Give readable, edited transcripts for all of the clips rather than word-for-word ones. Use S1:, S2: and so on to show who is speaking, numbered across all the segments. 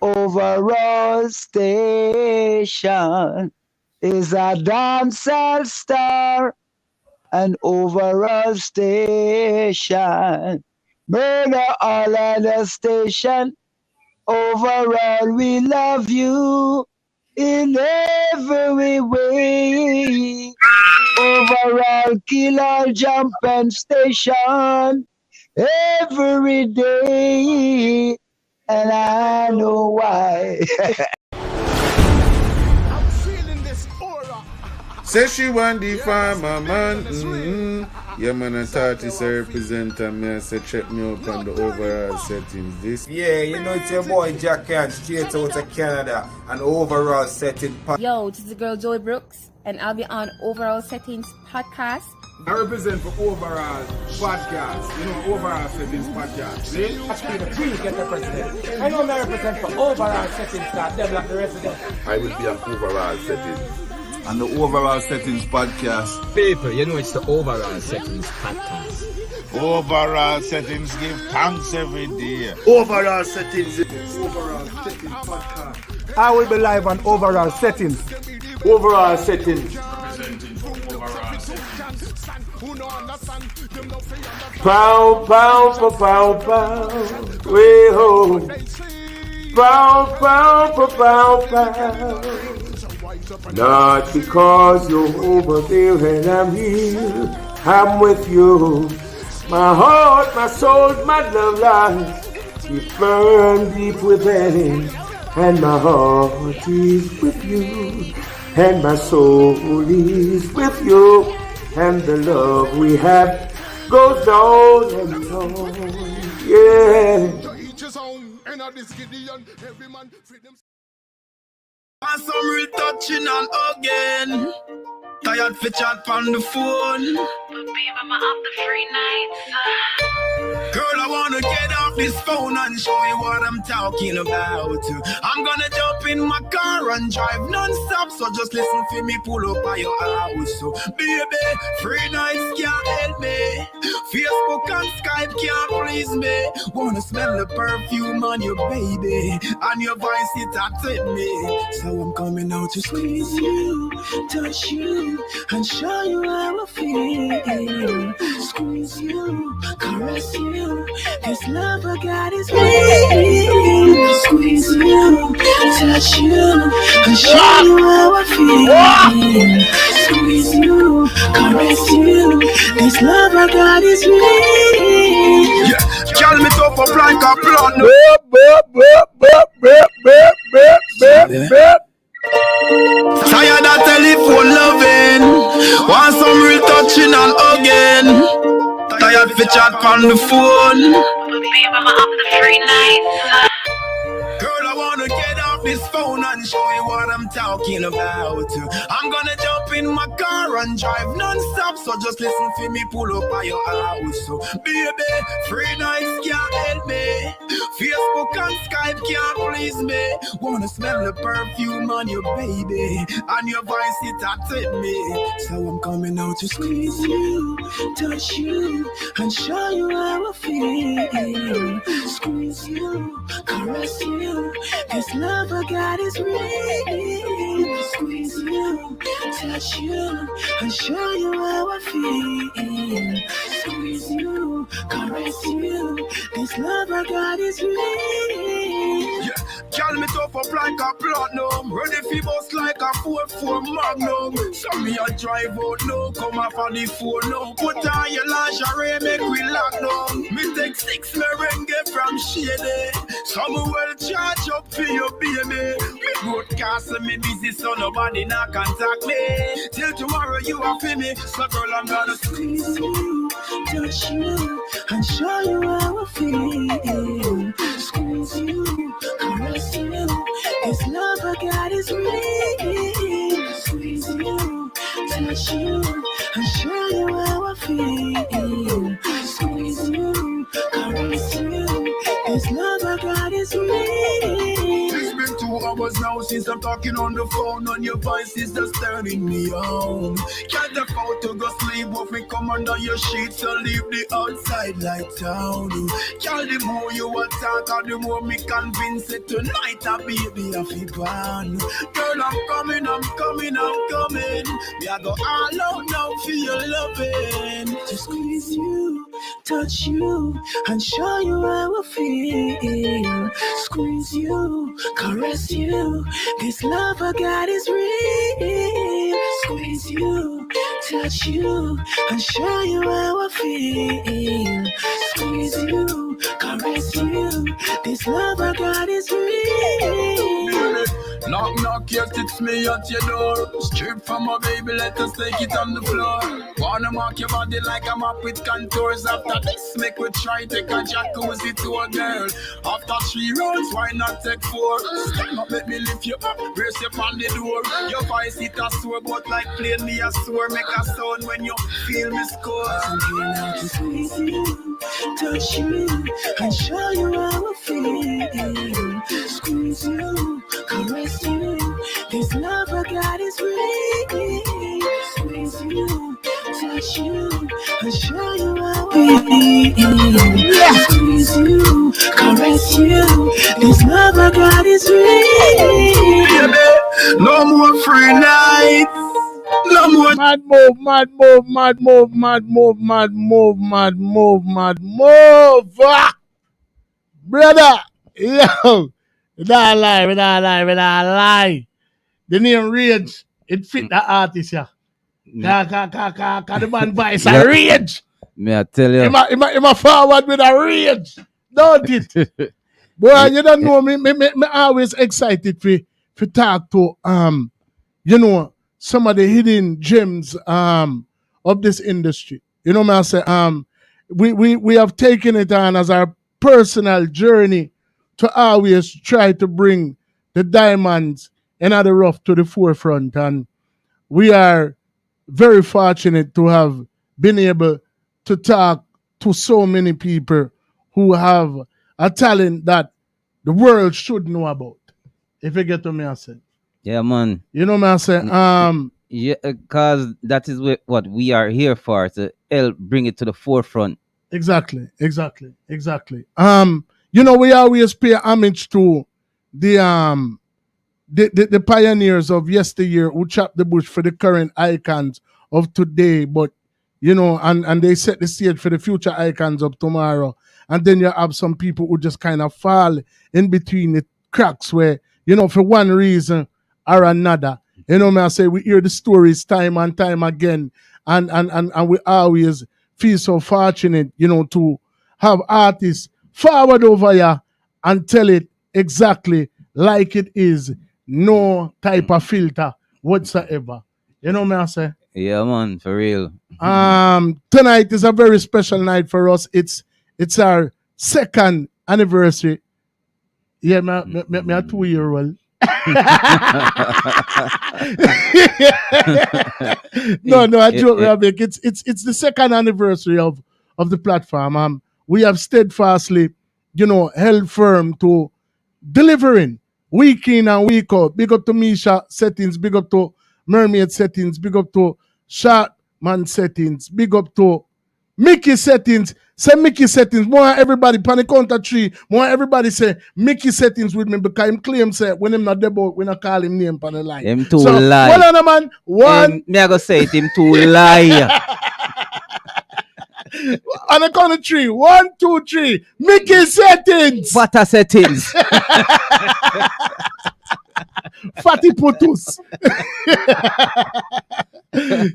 S1: overall station is a dancehall star. An overall station. Murder all at the station. Overall, we love you in every way. Overall, killer jumping station every day. And I know why.
S2: I'm feeling this aura.
S3: Say she want the farmer man. Yeah, man, I thought it's a representative. Me, I said check me up on the overall settings. This.
S4: Yeah, you know it's your boy Jack Can, straight out of Canada, and overall setting.
S5: Yo, this is the girl Joey Brooks, and I'll be on Overall Settings podcast.
S2: I represent for Overall Podcast. You know, Overall Settings Podcast. See?
S6: Actually, the queen get the president. I know I represent for Overall Settings that develop the resident.
S7: I will be on Overall Settings. And the Overall Settings Podcast.
S8: People, you know it's the Overall Settings Podcast.
S7: Overall Settings give thanks every day.
S2: Overall Settings. Overall Settings Podcast.
S6: I will be live on Overall Settings.
S2: Overall Settings.
S6: Pow, pow, pow, pow, pow. Way home. Pow, pow, pow, pow, pow. Not because you're over there and I'm here. I'm with you. My heart, my soul, my love lies. You burn deep within. And my heart is with you. And my soul is with you. And the love we have goes on and on. Yeah.
S9: And some real touching and again. Tired for chat on the phone. But babe, I'm up the free nights. Girl, I wanna get off this phone and show you what I'm talking about. I'm gonna jump in my car and drive non-stop. So just listen for me pull up by your house. So baby, free nights can't help me. Facebook and Skype can't please me. Wanna smell the perfume on your baby. And your voice it at me. So I'm coming out to squeeze you, touch you, and show you how I feel. Squeeze you, caress you. This love I got is real. Squeeze you, touch you, and show you how I feel. Squeeze you, caress you. This love I got is real. Yeah, call me tough up like a plant. Tired of telephone loving. Want some real touching and hugging. Tired for chat on the phone. But babe, I'm up the free nights. Girl, I wanna get off this phone and show you what I'm talking about. I'm gonna jump in my car and drive non-stop. So just listen for me pull up by your house. So baby, free nights can't help me. Facebook and Skype can't please me. Wanna smell the perfume on your baby. And your voice it at me. So I'm coming out to squeeze you, touch you, and show you how I feel. Squeeze you, caress you. This love I got is real. Squeeze you, touch you, and show you how I feel. Squeeze you, caress you. This love I got is real. Yeah, call me tough up like a platinum. Ready for bust like a 4-4 Magnum. So me a drive out now, come off on the phone now. Put on your lingerie, make we lock down. Me take 6 merengue from Shady. Some well charge up for your baby. Me broadcast and me busy so nobody not contact me. Till tomorrow you are for me. So girl I'm gonna squeeze you, touch you, and show you how I feel. Squeeze you, caress you. This love I got is real. Squeeze you, touch you, and show you how I feel. Squeeze you, caress you. This love I got is real. It's been 2 hours now since days I'm talking on the phone, and your voice is just turning me on. Can't afford to go sleep, but me come under your sheets and leave the outside like town. Girl, the more you attack, the more me convince it tonight, a baby, I feel born. Girl, I'm coming. Me, I go all out now for your loving. To squeeze you, touch you, and show you how I feel. Squeeze you, caress you. This love I got is real. Squeeze you, touch you, and show you how I feel. Squeeze you, caress you. This love I got is real. Knock, knock, yes, it's me at your door. Strip from my baby, let us take it on the floor. Wanna mark your body like I'm up with contours. After this, make we try take a jacuzzi to a girl. After 3 rounds, why not take 4? Stand up, let me lift you up, brace you on the door. Your voice it a sore, but like plain me a sore. Make a sound when you feel me score. I'm here now to squeeze you, touch you, and show you how I feel. Squeeze you, caress you. This love I got is real. Squeeze you, touch you, and show you how I feel. Squeeze you, caress you. This love I got is real. Baby, no more free nights. No more
S10: mad move. Brother, yo, we not lie. The name Rage, it fit the artist, yeah. The man voice a rage.
S11: Me I tell you.
S10: Him a forward with a rage. Don't it? Boy, you don't know me always excited for talk to you know, some of the hidden gems of this industry. You know what I say? We have taken it on as our personal journey to always try to bring the diamonds and the rough to the forefront. And we are very fortunate to have been able to talk to so many people who have a talent that the world should know about. If you get what me I say.
S11: Yeah, man.
S10: You know what I say?
S11: Yeah, because that is what we are here for, to help bring it to the forefront.
S10: Exactly. You know, we always pay homage to the pioneers of yesteryear who chopped the bush for the current icons of today, but you know, and they set the stage for the future icons of tomorrow. And then you have some people who just kind of fall in between the cracks where, you know, for one reason or another. You know, I say we hear the stories time and time again, and we always feel so fortunate, you know, to have artists forward over here and tell it exactly like it is, no type of filter whatsoever. You know what I say?
S11: Yeah, man, for real.
S10: Tonight is a very special night for us. It's our 2nd anniversary. Yeah, me a 2-year-old. No, I joke, Rabik. It's the 2nd anniversary of the platform. We have steadfastly, you know, held firm to delivering week in and week out. Big up to Misha settings, big up to Mermaid settings, big up to Sharkman settings, big up to Mickey settings. Say Mickey settings. More everybody pan the count of 3. More everybody say Mickey settings with me because him claim say when him not debout, we not call him name pan the line.
S11: Him too lie.
S10: Well on man. One.
S11: Me I go say it, him too lie.
S10: On the count of 3. 1, 2, 3. Mickey settings.
S11: Fata settings.
S10: Fatty putus.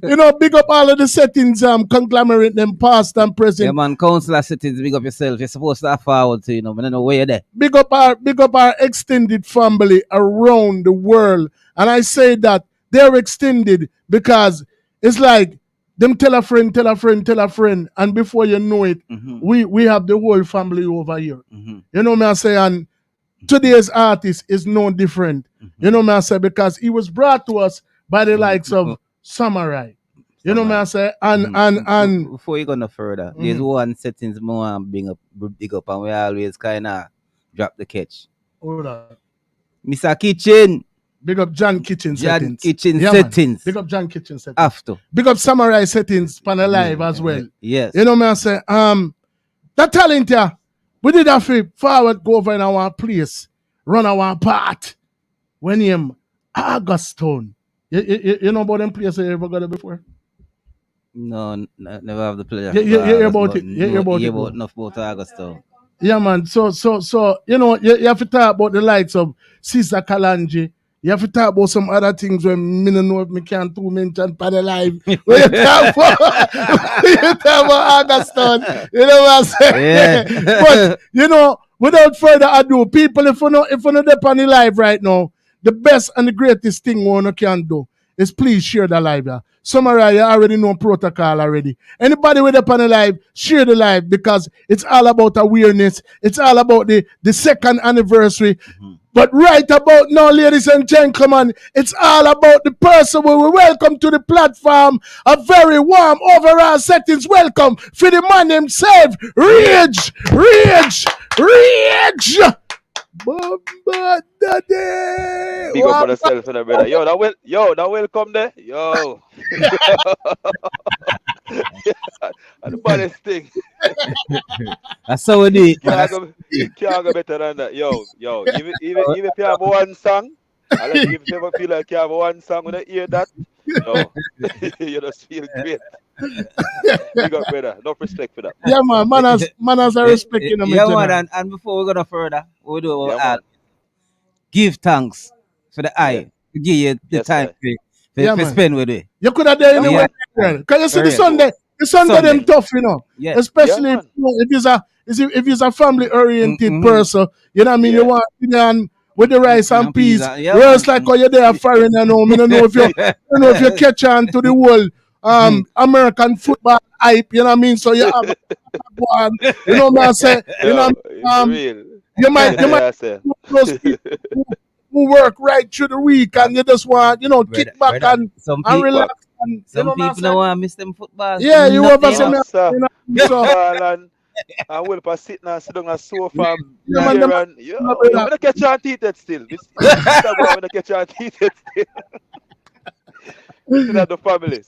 S10: You know, big up all of the settings, conglomerate them past and present.
S11: Yeah, man, counselor settings, big up yourself. You're supposed to have forward to, you know, but I don't know where you're there.
S10: Big up our extended family around the world. And I say that they're extended because it's like them tell a friend, and before you know it, we have the whole family over here. You know what I say? And today's artist is no different. You know what I say? Because he was brought to us by the likes of Samurai. You know what I say? And
S11: before you go no further, there's one settings more big up, and we always kind of drop the catch.
S10: Hold on.
S11: Mr. Kitchen.
S10: Big up John Kitchen
S11: John
S10: settings.
S11: Kitchen
S10: Man.
S11: settings.
S10: Big up John Kitchen settings.
S11: After.
S10: Big up Samurai settings pan alive as well.
S11: Yes.
S10: You know me I say, that talent here, we did have to forward go over in our place, run our part. When him Augustone. You know about them places you ever got it before?
S11: No, never have the pleasure.
S10: You hear about it. You hear about it.
S11: About enough about Augusto.
S10: Yeah, man. So, you know, you have to talk about the likes of Caesar Kalanji. You have to talk about some other things when me don't know if me can to mention for the live. When you talk about Augustone, you know what I'm saying?
S11: Yeah.
S10: But, you know, without further ado, people, if you know they're on the live right now, the best and the greatest thing one can do is please share the live. Yeah. Summarize, you already know protocol already. Anybody with up on the live, share the live because it's all about awareness. It's all about the second anniversary. Mm-hmm. But right about now, ladies and gentlemen, it's all about the person we will welcome to the platform. A very warm overall settings welcome for the man himself, Rage. Bumba Daddy.
S12: Big up on yourself and brother. Yo, now welcome there. Yo. And the baddest thing.
S11: That's how we do it.
S12: Can't go better than that. Yo. Even if you have one song, if you ever feel like you have one song when you hear that, yo, you just feel great. Big up, brother. Enough respect for that.
S10: Yeah, man. Manners are respecting them.
S11: Yeah, man. And before we go no further, we do give thanks for the eye to give you the time to spend with it.
S10: You could have done anywhere. Because you see the Sunday them tough, you know. Yeah. Especially if he's a family oriented person, you know what I mean? You want to with the rice and peas. Whereas like how you're there foreign, you know, I don't know if you catch on to the whole American football hype, you know what I mean? So you have one, you know what I'm saying? You know, you might those people who work right through the week and you just want, kick back and relax. And,
S11: some people don't want to miss them football.
S10: Yeah, you have some
S12: I will pass sit down on a sofa. I'm gonna catch on teeth still. I'm gonna catch on teeth still. Still at the family.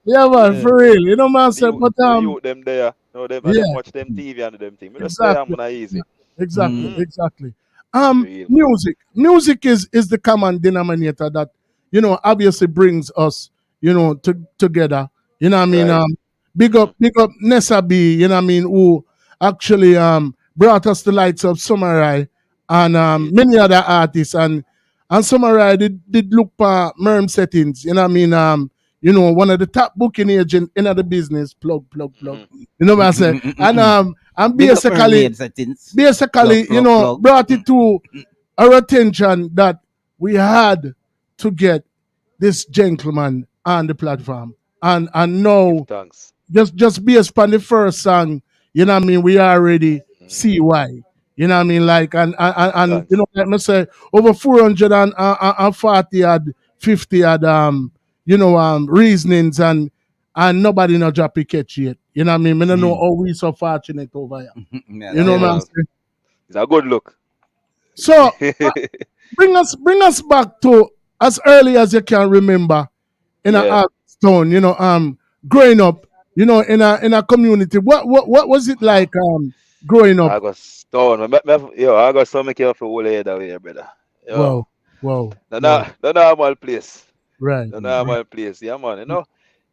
S10: Yeah, man, for real. You know, man, say, but
S12: them there, them watch them TV and them thing.
S10: Exactly. Music is the common denominator that obviously brings us together. You know what I mean? Right. Big up Nessa B, you know what I mean, who actually brought us the lights of Summerai and many other artists and Summerai did look for Merm settings, you know what I mean? One of the top booking agent in the business, plug. You know what I say? And basically, plug. Brought it to our attention that we had to get this gentleman on the platform. And now, just based on the first song, you know what I mean, we already see why. You know what I mean? Like, and let me say, over 440 odd, 50 odd, reasonings and nobody no drop a catch yet. You know what I mean? I don't know how we so fortunate over here. You know what I'm saying?
S12: It's a good look.
S10: So, bring us back to as early as you can remember in a Stone, growing up, in a community. What was it like growing up?
S12: I got Stone. I got so many for all head away, brother.
S10: Wow.
S12: The normal place.
S10: Right.
S12: The normal place. Yeah, man.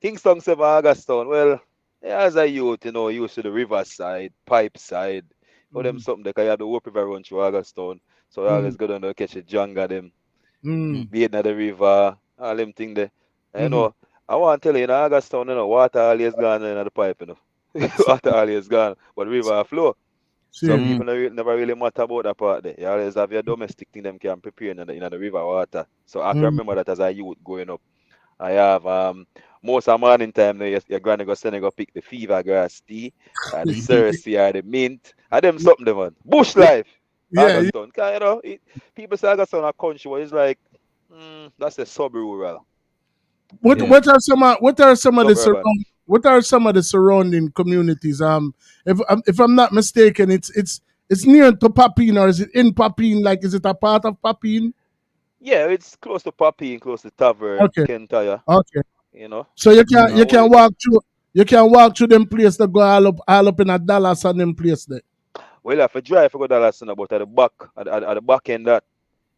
S12: Kingston 7 Augustone. Well, as a youth, used to the riverside, pipe side. For them something that I had to walk river run through Augustone. So I always go down to catch a jungle them. Be in the river, all them things there. I want to tell you, in Augustone, water always gone in the pipe, water always gone, but river flow. So people never really matter about that part there. You always have your domestic thing them can prepare in the river water. So I can remember that as a youth growing up. I have most of morning time your granny go send go pick the fever grass tea, the cerci, the mint, and them something them man. Bush life. Augustone. People say Augustone a country, but it's like that's a sub-rural.
S10: What are some of the surrounding communities? If I'm not mistaken, it's near to Papine, or is it in Papine? Like, is it a part of Papine?
S12: Yeah, it's close to Poppy and close to Tavern,
S10: Okay.
S12: Kentire.
S10: Okay.
S12: You know.
S10: So you
S12: All
S10: can
S12: it.
S10: walk through them place that go all up in a Dallas and them place there.
S12: Well, if I drive, I go Dallas, but at the back, at the back end that.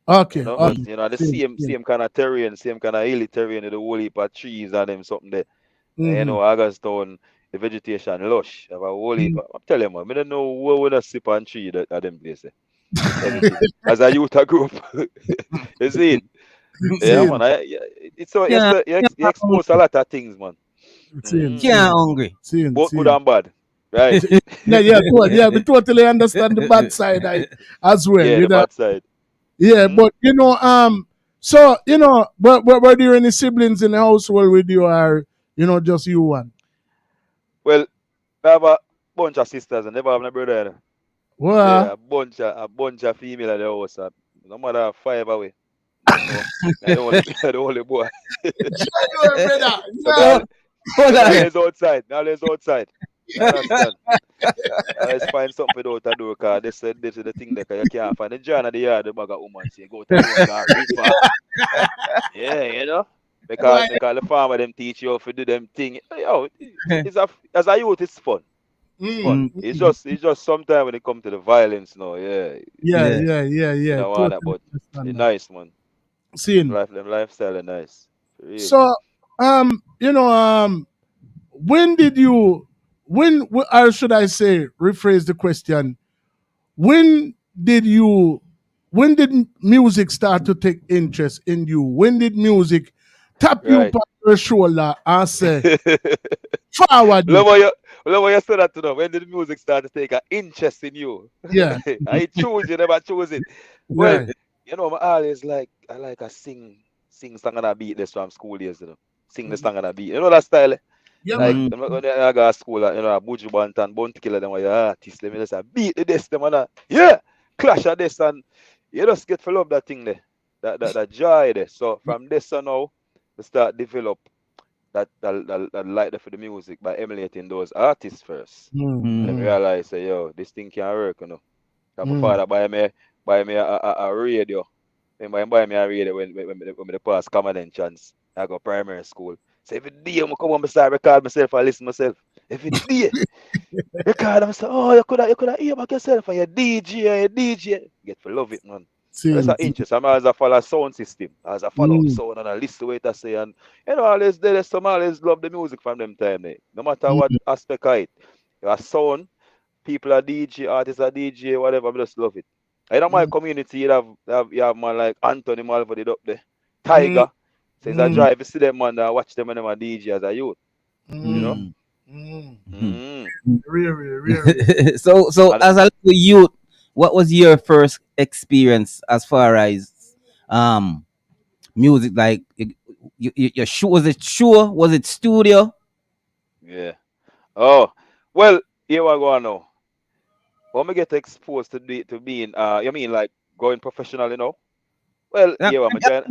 S10: Okay.
S12: You know, but
S10: Okay.
S12: the same kind of terrain, same kind of hilly terrain with the whole heap of trees and them something there. And you know, Augustown, the vegetation lush. Have a whole heap. I'm telling you, man, I don't know where would a sip and tree that at them places. Everything. As a youth group, you see it. Yeah, man. It's so you expose a lot of things, man.
S11: Hungry.
S12: Both good and bad, right?
S10: We totally understand the bad side as well.
S12: Yeah, the bad side.
S10: Yeah, but so were there any siblings in the household with you, or just you one?
S12: Well, I have a bunch of sisters and never have a brother. You know?
S10: What?
S12: Yeah, a bunch of female at the house. No matter 5 away. No, the only boy. So now there's outside. Now there's outside. You understand? Let's find something for the door because this is the thing that you can't find. The joint of the yard, the bag of woman say, go to the river. Yeah, you know? Because the farmer them teach you how to do them thing. Yo, as a youth, it's fun. It's fun. It's just sometimes when it comes to the violence, no, yeah.
S10: Yeah.
S12: You know, totally but it's nice, man.
S10: Seeing
S12: lifestyle is nice.
S10: So, when did you, or should I say, rephrase the question? When did music start to take interest in you? When did music tap you on your shoulder and say, forward?
S12: Love how you said that to them. When did the music start to take an interest in you?
S10: Yeah.
S12: I choose you, never choose it. Well, you know, I always I like a sing song and a beat this from school days, you know. Sing the song and a beat. You know that style?
S10: Yeah,
S12: like when I go to school, you know, Buju Banton, Bounty Killer, them are your artists. Let me just beat the this, them and clash of this, and you just get full of that thing there. That joy there. So from this on now, we start develop that light for the music by emulating those artists first. And then realize, say, yo, this thing can work, you know. My father buy me a radio. Then buy me a radio when the pass common chance. I go primary school. So every day I come on beside record myself, I listen myself. Every day. Record myself, oh, you could hear about yourself and your DJ. Get to love it, man. That's an interest. I'm as a follow sound system, as a follow sound and I listen to what I say, and you know, there's some always love the music from them time. No matter what aspect of it. Your sound, people are DJ, artists are DJ, whatever, I just love it. In my community, you have man like Anthony Malvo up there. Tiger. Since I drive, you see them man, I watch them when I'm a DJ as a youth. You know?
S10: Really.
S11: So as a little youth, what was your first experience as far as music? Like, your show, was it show? Was it studio?
S12: Yeah. Oh, well, here I go now. When I get exposed to being, you mean like going professional, you know? Well, yeah, I'm a giant.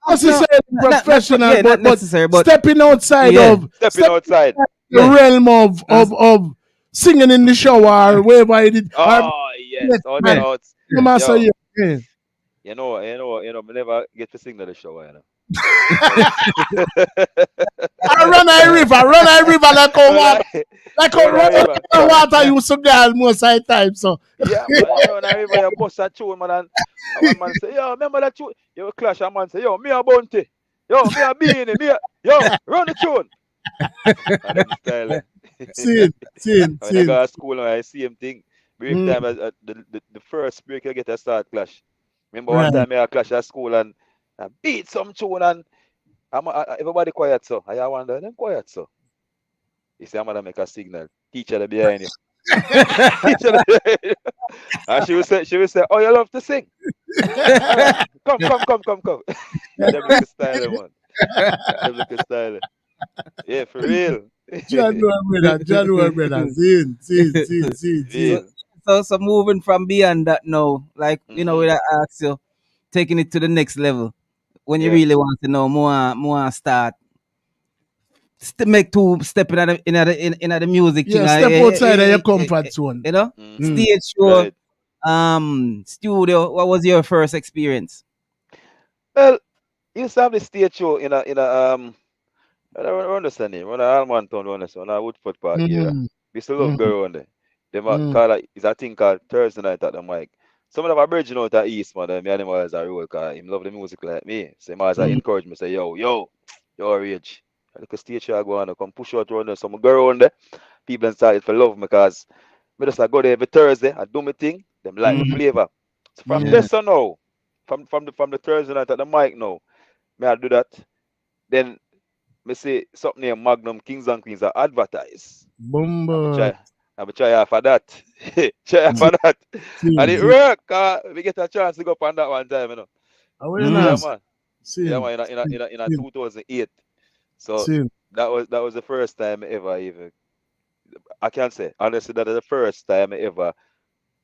S10: Not necessarily professional,
S11: not necessary, but
S10: stepping outside
S12: outside
S10: the realm of singing in the shower, wherever I did.
S12: Oh, yes. You know, I never get to sing in the shower, you know.
S10: I run a river like a water used to go most of the time. So
S12: yeah, man, run a river, you bust a tune, man, and one man say, yo, remember that tune? You clash, a man say, yo, me a Bounty, yo, me a Beanie, yo, run the tune. And then style.
S10: Seeing.
S12: When I go to school, I see him thing. Break time, the first break you get a start clash. Remember one time I clash at school and I beat some tune and everybody quiet, so I wonder, them quiet, so. You see, I'm gonna make a signal. Teacher behind you. And she will say, oh, you love to sing. Right. Come. Them look a style, man. Them look a style. Yeah, for real.
S10: John brother. See.
S11: So moving from beyond that now, like, you know, when I ask you, taking it to the next level, when you really want to know more start, make two step in the music.
S10: Yeah, step outside of your comfort zone.
S11: You know, stage show, studio. What was your first experience?
S12: Well, he used to have the stage show in a I don't understand it. When I Alman town, understand, when I Woodford Park area.
S10: Mm,
S12: We still love
S10: mm,
S12: go around there. Them
S10: mm,
S12: call it, it's a thing called Thursday night at the mic. Some of them are bridging out at East, man. Me and him always are real, cause him love the music like me. So him always
S10: mm,
S12: encourage me, say, yo, Rage. I look a stage show I go on, I come push out around there. Some girl around there. People started for love me, because me just I go there every Thursday, I do my thing, them like my
S10: mm,
S12: flavor. So from
S10: mm.
S12: this on now, from the Thursday night at the mic now, me I do that. Then me say something named Magnum Kings and Queens are advertise. I'm a
S10: Bumbo.
S12: try. I'm a try half of that. Try half
S10: See,
S12: of that. And it
S10: see.
S12: work. We get a chance to go up on that one time, you know. Yeah,
S10: Awareness.
S12: man. Yeah,
S10: See,
S12: man. In a
S10: see,
S12: 2008. So
S10: see.
S12: that was the first time I ever even. I can't say honestly that is the first time I ever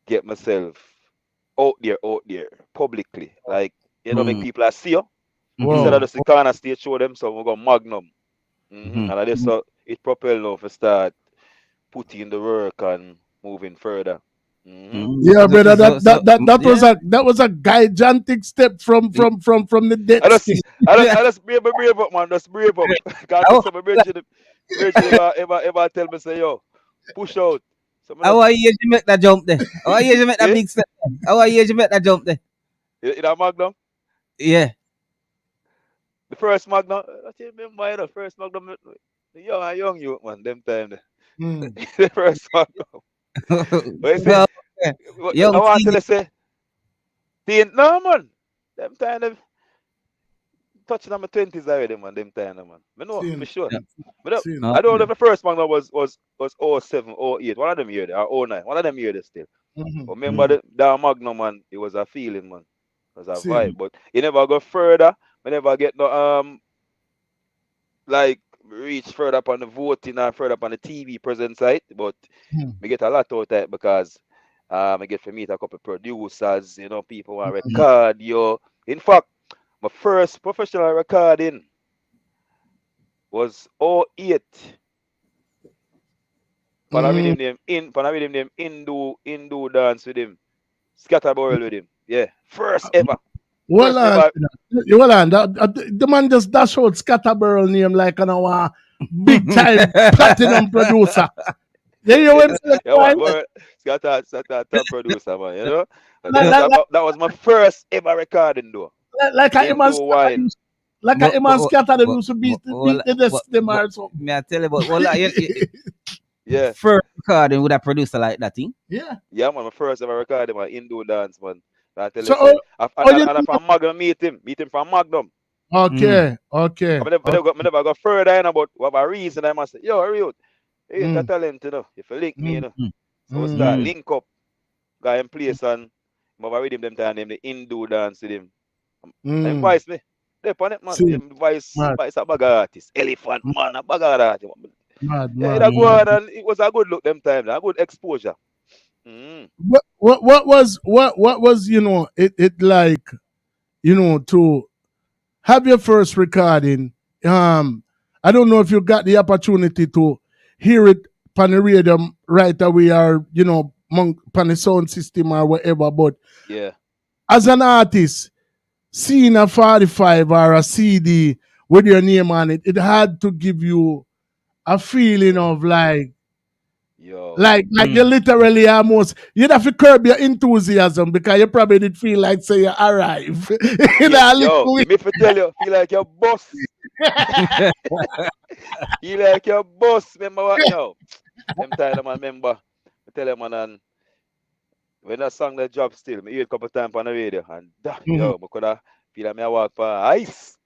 S12: get myself out there, publicly. Like, make
S10: Mm.
S12: people I see you. Instead of
S10: Wow.
S12: just the corner stage show them, so we go Magnum.
S11: Mhm.
S12: And I just saw it propelled now to start putting in the work and moving further.
S10: Yeah,
S11: So,
S10: brother.
S11: so, so, yeah.
S10: That was a gigantic step from the
S12: I
S10: dead
S12: just
S10: state.
S12: I just brave up, man. Just brave up. Cause me
S11: How,
S12: say my bridge ever tell me, say, yo, push out. So me
S11: how
S12: just
S11: are you to make that jump there? How are you to make that
S12: eh?
S11: big step there? How are you to make that jump there?
S12: In a Magnum,
S11: Yeah.
S12: the first Magnum. I still remember, first Magnum. The young youth, man. Them time there.
S10: Mm.
S12: The first Magnum. What you say?
S11: Well, yeah.
S12: I
S11: Young
S12: want
S11: teen.
S12: to say, no, man. Them time them touching on my 20s already, man. Them time, man. Me know for
S10: Sin,
S12: sure.
S11: Yeah.
S12: But
S10: sin.
S12: I don't know
S11: Okay.
S12: if the first Magnum was 07, 08. One of them years, or 09. One of them years still.
S10: Mhm,
S12: But remember
S11: Mm.
S12: that Magnum, man, it was a feeling, man. It was a vibe.
S10: sin.
S12: But it never go further. We never get no like reach further up on the voting or further up on the TV present site. But
S10: Mm,
S12: we get a lot out of it, because I get to meet a couple producers, people want to
S10: mm,
S12: record you. In fact, my first professional recording was 08.
S10: mm.
S12: Pan a rhythm name Hindu dance with him. Scatterbarrel with him. Yeah. First ever.
S10: Well,
S12: First ever.
S10: well, the man just dash out Scatterbarrel name like a big time platinum producer. Yeah, you went to
S12: Yeah, man, boy. Scatter top producer, man, And
S10: like,
S12: that,
S10: like,
S12: that, that was my first ever recording though.
S10: like a
S12: Hindu
S10: Iman Scatter
S12: wine.
S10: like a Iman Scatter them used to beat the desk them
S11: But,
S10: or something.
S11: may I tell you about, well,
S12: Yeah.
S11: first recording with a producer like that thing?
S10: Yeah.
S12: Yeah, man, my first ever recording, man, Hindu dance, man. I tell you,
S10: So,
S12: say,
S10: you
S12: and from Magnum meet him from Magnum.
S11: Mm.
S10: okay, okay,
S12: I never got further in about what a reason I must say, yo, Ariot, you ain't a
S10: Mm,
S12: talent, If you link me,
S10: mm,
S11: Mm.
S12: So we start
S10: mm,
S11: Mm.
S12: link up, guy in place, and I read him them time name the Hindu dance with him. And
S10: mm.
S12: voice me. They on it, man.
S10: See,
S12: Him voice
S10: mad,
S12: voice a bag of artist. Elephant man, a bag of artist.
S10: mad,
S12: Yeah,
S10: mad,
S12: it go
S10: mad.
S12: on, and it was a good look them time, a good exposure.
S10: What was it like, to have your first recording? I don't know if you got the opportunity to hear it on the radio right away, or on the sound system or whatever, but
S12: Yeah.
S10: as an artist, seeing a 45 or a CD with your name on it, it had to give you a feeling of
S12: Yo.
S10: you literally almost, you'd have to curb your enthusiasm, because you probably did feel like say you arrive in a
S12: Yo,
S10: little way.
S12: me for tell you, feel like your boss. Feel like your boss. Remember what? Yo. Them time, man, remember. I tell you, man, and when that song that drop still, me hear it a couple times on the radio, and
S10: Mhm.
S12: yo, I could have feel like me I walk for ice.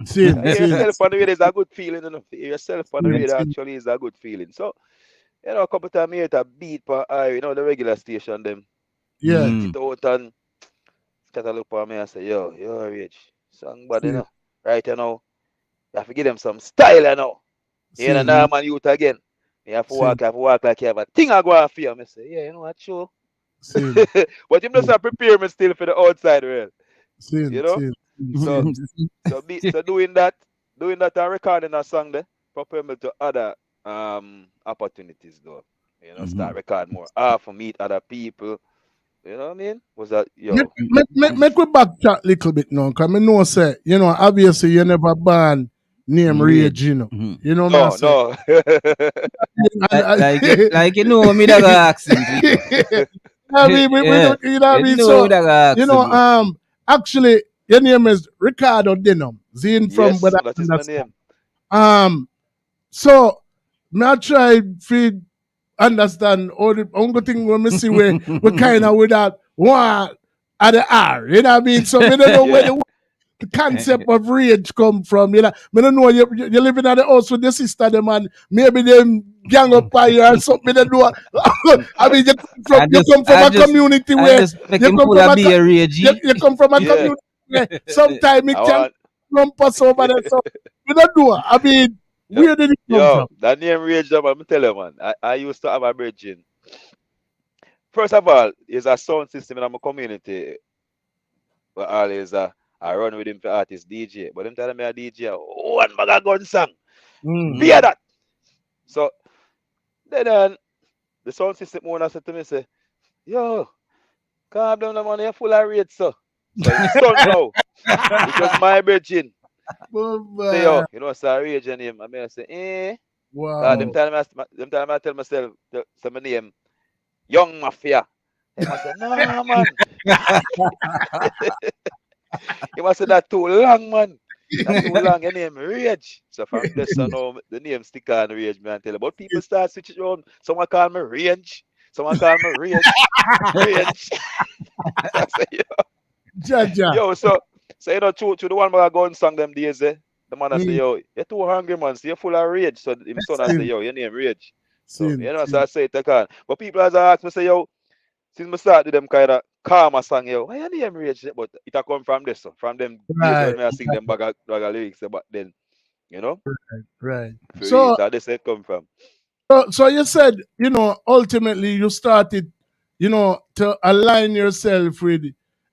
S10: Sin,
S12: Hear
S10: sin,
S12: yourself on the radio is a good feeling, Hear yourself on the
S10: sin,
S12: radio
S10: sin.
S12: actually is a good feeling. So, a couple times I hear it a beat per eye, the regular station, them
S10: Yeah,
S12: beat it out and start to look for me and say, yo, Rich, song bad,
S10: sin,
S12: Right, you have to give them some style, You know,
S10: sin,
S12: now man youth again.
S10: sin,
S12: You have to walk like you have a thing I go on for you. I say, yeah, what, sure.
S10: sin,
S12: But you must have prepare me still for the outside world,
S10: sin,
S12: you know?
S10: sin,
S12: So,
S10: sin,
S12: so doing that and recording a song there, prepare me to other opportunities though. Start record more for meet other people, You know what I mean? Was that
S10: Make,
S12: yo?
S10: make we backtrack a little bit now, because I know say, obviously you never ban name Rage, You know me I
S12: No,
S10: say.
S12: no.
S10: And,
S11: Like me that go ask him, Tito.
S10: we
S11: Yeah.
S10: don't, you know what I mean?
S11: Me
S10: So,
S11: that go ask him.
S10: actually, your name is Ricardo Denham. Zine from
S12: Yes,
S10: what I
S12: that is my
S10: understand.
S12: name.
S10: So, me I try to understand all the only thing when me see where we kind of with that one at the R. You know what I mean? So, me don't know where
S12: Yeah.
S10: the concept of rage come from. Me don't know you living at the house with your sister, them and maybe them gang up by you or something. Me don't know. I mean, you come from a community
S11: I
S10: where
S11: just make
S10: you
S11: him
S10: come
S11: full
S10: from
S11: of
S10: a
S11: beer, Reggie.
S10: you come from a
S12: Yeah.
S10: community where sometimes it
S12: I
S10: can
S12: want
S10: lump us over there. So we don't know. I mean,
S12: yo,
S10: where did it come from?
S12: yo, that name Rage man, me tell you man. I used to have a bridging. First of all, is a sound system in my community. But always I run with him for artist DJ. But him tell me a DJ one bag of gun song. Hear that. So then the sound system owner said to me, say, yo, calm down the money, you're full of rage, so. So him son now, which was my virgin. Say yo, sorry rage name. I mean I say, them
S10: Wow.
S12: time I tell myself say my name Young Mafia. He must say, nah man. He must say that too long, man. That too long, your name Rage. So from this on now, the name stick on Rage, man. Tell you. But people start switching around. Someone call me Range. Someone call me Rage. Range. So I say,
S10: Jaja.
S12: so to the one where I go and song them days, the man I say, yo, you're too hungry, man. So you're full of rage. So him son I say, yo, your name Rage. So so I say it I can. But people as I ask me say, yo, since I started them kind of calmer song, yo, why your name Rage? But it a come from this, so from them days
S10: Right.
S12: when I sing them bag of lyrics, but then,
S10: Right.
S12: for real.
S10: So
S12: So this it come from.
S10: So you said, ultimately you started, to align yourself with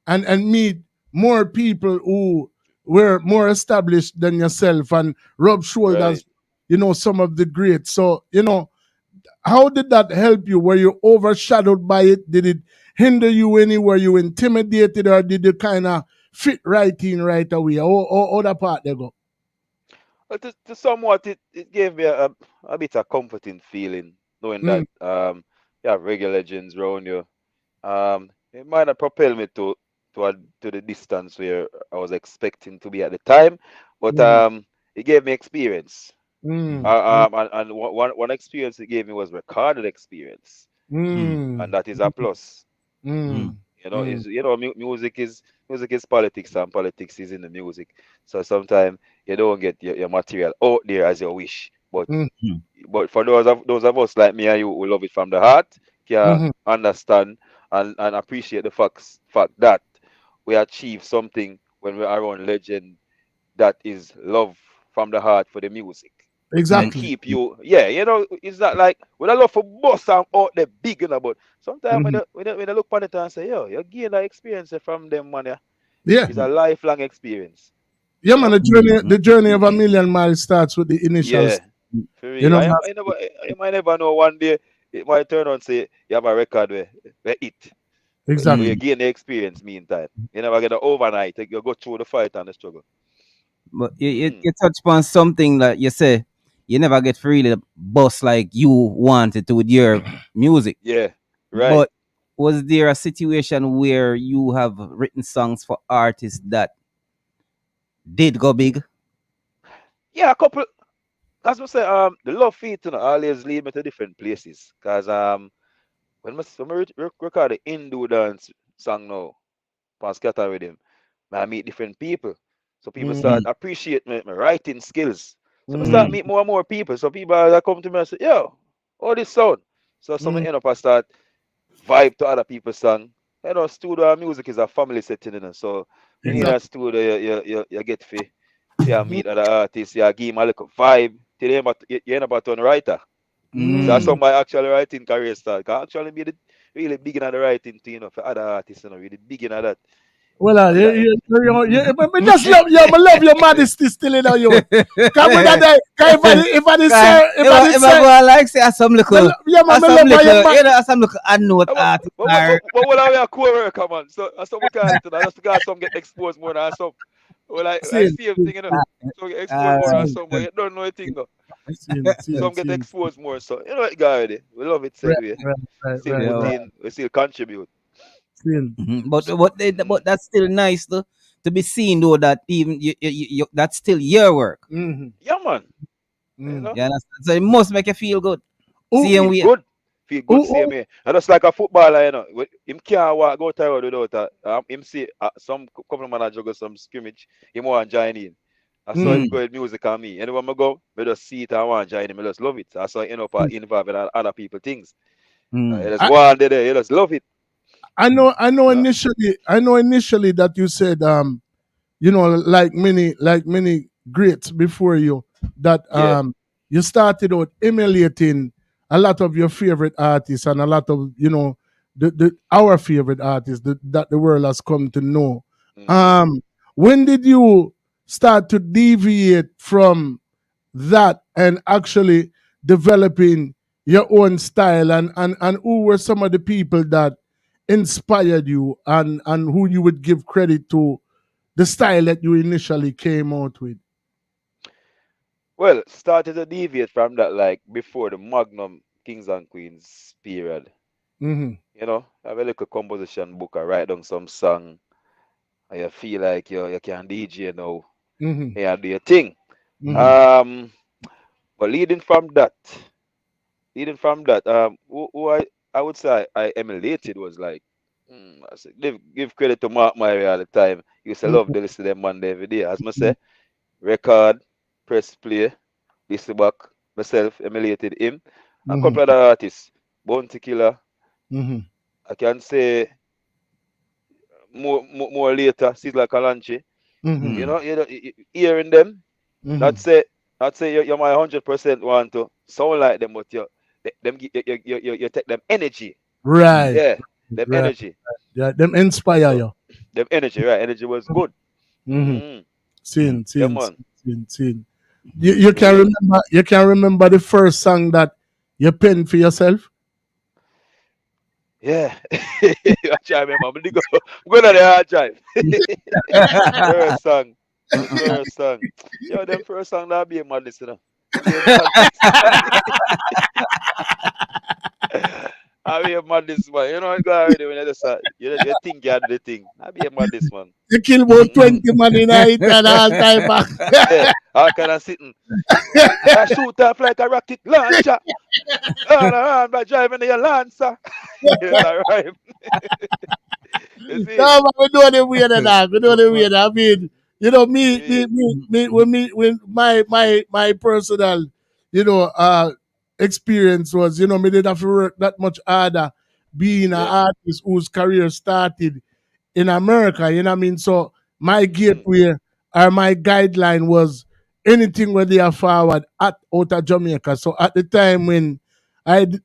S10: and meet more people who were more established than yourself and rub
S12: Right.
S10: shoulders, some of the greats. So, how did that help you? Were you overshadowed by it? Did it hinder you any? Were you intimidated or did you kind of fit right in right away? Or that part they go?
S12: But to somewhat it gave me a bit of comforting feeling, knowing that
S10: Mm,
S12: you have regular legends around you. It might not propel me to the distance where I was expecting to be at the time, but
S10: mm,
S12: it gave me experience.
S10: mm, mm,
S12: And one experience it gave me was recorded experience, and
S10: mm,
S12: that is a plus.
S10: mm, mm,
S12: Is music is politics, and politics is in the music. So sometimes you don't get your material out there as you wish, but
S10: mm,
S12: for those of us like me and you who love it from the heart, can
S10: mhm.
S12: understand and appreciate the fact that we achieve something when we're around legend that is love from the heart for the music. And
S10: Exactly.
S12: keep you, it's not like with a love for boss and out there big, but sometimes
S10: Mhm.
S12: when I look on it and say, yo, you gain that experience from them, man, yeah.
S10: Yeah.
S12: It's a lifelong experience,
S10: Yeah,
S12: you
S10: man,
S12: know?
S10: the journey of a million miles starts with the
S12: Yeah,
S10: initials.
S12: for
S10: You
S12: real.
S10: know,
S12: I might never know one day it might turn on and say you have a record where it. But you
S10: exactly.
S12: gain the experience meantime. You never get it overnight. You go through the fight and the struggle.
S11: But you, you,
S12: Mm.
S11: you touch upon something that you say you never get really bust like you wanted to with your music.
S12: Yeah, right.
S11: But was there a situation where you have written songs for artists that did go big?
S12: Yeah, a couple. As I say, the love feat, always lead me to different places. Cause when I record the Hindu dance song now, on scatter with him, I meet different people. So people start
S10: Mm,
S12: appreciate my writing skills. So I start
S10: mm,
S12: meet more and more people. So people that come to me and say, yo, all this sound. So some
S10: mm,
S12: end up I start vibe to other people's song. Studio music is a family setting, So when you're in a
S10: exactly.
S12: studio, you get for meet other artists, you give them a little vibe. Till you end up a ton writer. So that's how
S10: Mm,
S12: my actual writing career started. I actually made it really big in the writing thing, for other artists, really big in that.
S10: Well,
S12: You know,
S10: but just love you. I love your modesty still in you. Come with that. If I did say,
S11: if I go and like say some little,
S10: yeah, man, me
S11: some
S10: love your
S11: little, you know, some little unknown artist.
S12: but what are we a co-worker, man? So that's what we call it. Just because some get exposed more than some. Well, I
S10: sin,
S12: see him thing, you know. Some get exposed more than
S11: Alright.
S12: some, but you don't know a thing, though.
S10: sin,
S12: Some get
S10: sin.
S12: exposed more, so you know what, guy. We love it, said
S10: Right,
S12: we. Still
S10: right,
S12: put
S11: Yeah.
S10: right.
S12: in, we still contribute.
S10: Sin.
S11: But that's still nice though to be seen though that even that's still your work.
S10: Mm-hmm.
S12: Yeah, man. You
S10: Mm.
S12: know,
S11: You understand? So it must make you feel good.
S10: Oh,
S11: Seeing
S12: feel
S11: we
S12: good. Feel good,
S10: oh,
S12: same
S10: oh.
S12: here. And just like a footballer, you know, him can't walk go tired without him see some couple of man juggle some scrimmage, him want to join in. I saw it
S10: Mm.
S12: go with music on me. Anywhere I go, I just see it and want to join him. I just love it. I saw it end up involved in other people things. You just
S10: I,
S12: go on there, you just love it.
S10: I know
S12: You know?
S10: initially that you said like many greats before you that
S12: Yeah.
S10: you started out emulating a lot of your favorite artists and a lot of the our favorite artists that the world has come to know.
S12: Mm-hmm.
S10: Um, when did you start to deviate from that and actually developing your own style and who were some of the people that inspired you and who you would give credit to the style that you initially came out with?
S12: Well, started to deviate from that like before the Magnum Kings and Queens period.
S10: Mm-hmm.
S12: You know, have a little composition book. I write down some song. And you feel like you can DJ now.
S10: Mm-hmm.
S12: You do your thing.
S10: Mm-hmm.
S12: Um, but leading from that, who I would say I emulated was like, I said, give credit to Mark Myrie at the time. He used to love to listen to them Monday every day. As I say, record, press play, listen back, myself emulated him. A
S10: Mm-hmm.
S12: couple of other artists, Bounty Killer,
S10: Mm-hmm.
S12: I can say more later, Sizzla Kalanchi.
S10: Mm-hmm.
S12: You know, hearing them,
S10: Mm-hmm.
S12: not say you're my 100% want to sound like them, but you take them energy.
S10: Right.
S12: Yeah, them
S10: Right.
S12: energy.
S10: Yeah, them inspire
S12: So
S10: you.
S12: them energy, right? Energy was good.
S10: Mm-hmm.
S12: Mm-hmm. Yeah,
S10: Sin.
S12: man.
S10: You
S12: Real.
S10: can remember the first song that you penned for yourself?
S12: Yeah. I try remember. I'm going to the hard drive. First song. The first song. Yo, them first song that be a madness, you know. Be a madness. I be a madness, man. You know what guy already when you just you think you do the thing. I be a madness, man.
S10: You kill about
S12: Mm-hmm.
S10: 20 man in a hit and all time back.
S12: Yeah. I kind of sitting. I shoot off like a rocket launcher. All around by driving your Lancer. Yes, I rhyme. You see?
S10: No, but we know the weird of that. We know the weird. I mean,
S12: Yeah.
S10: when my personal, experience was, me did have to work that much harder being an
S12: Yeah.
S10: artist whose career started in America, you know what I mean? So my
S12: Mm-hmm.
S10: gateway or my guideline was anything where they are forward at out of Jamaica. So at the time when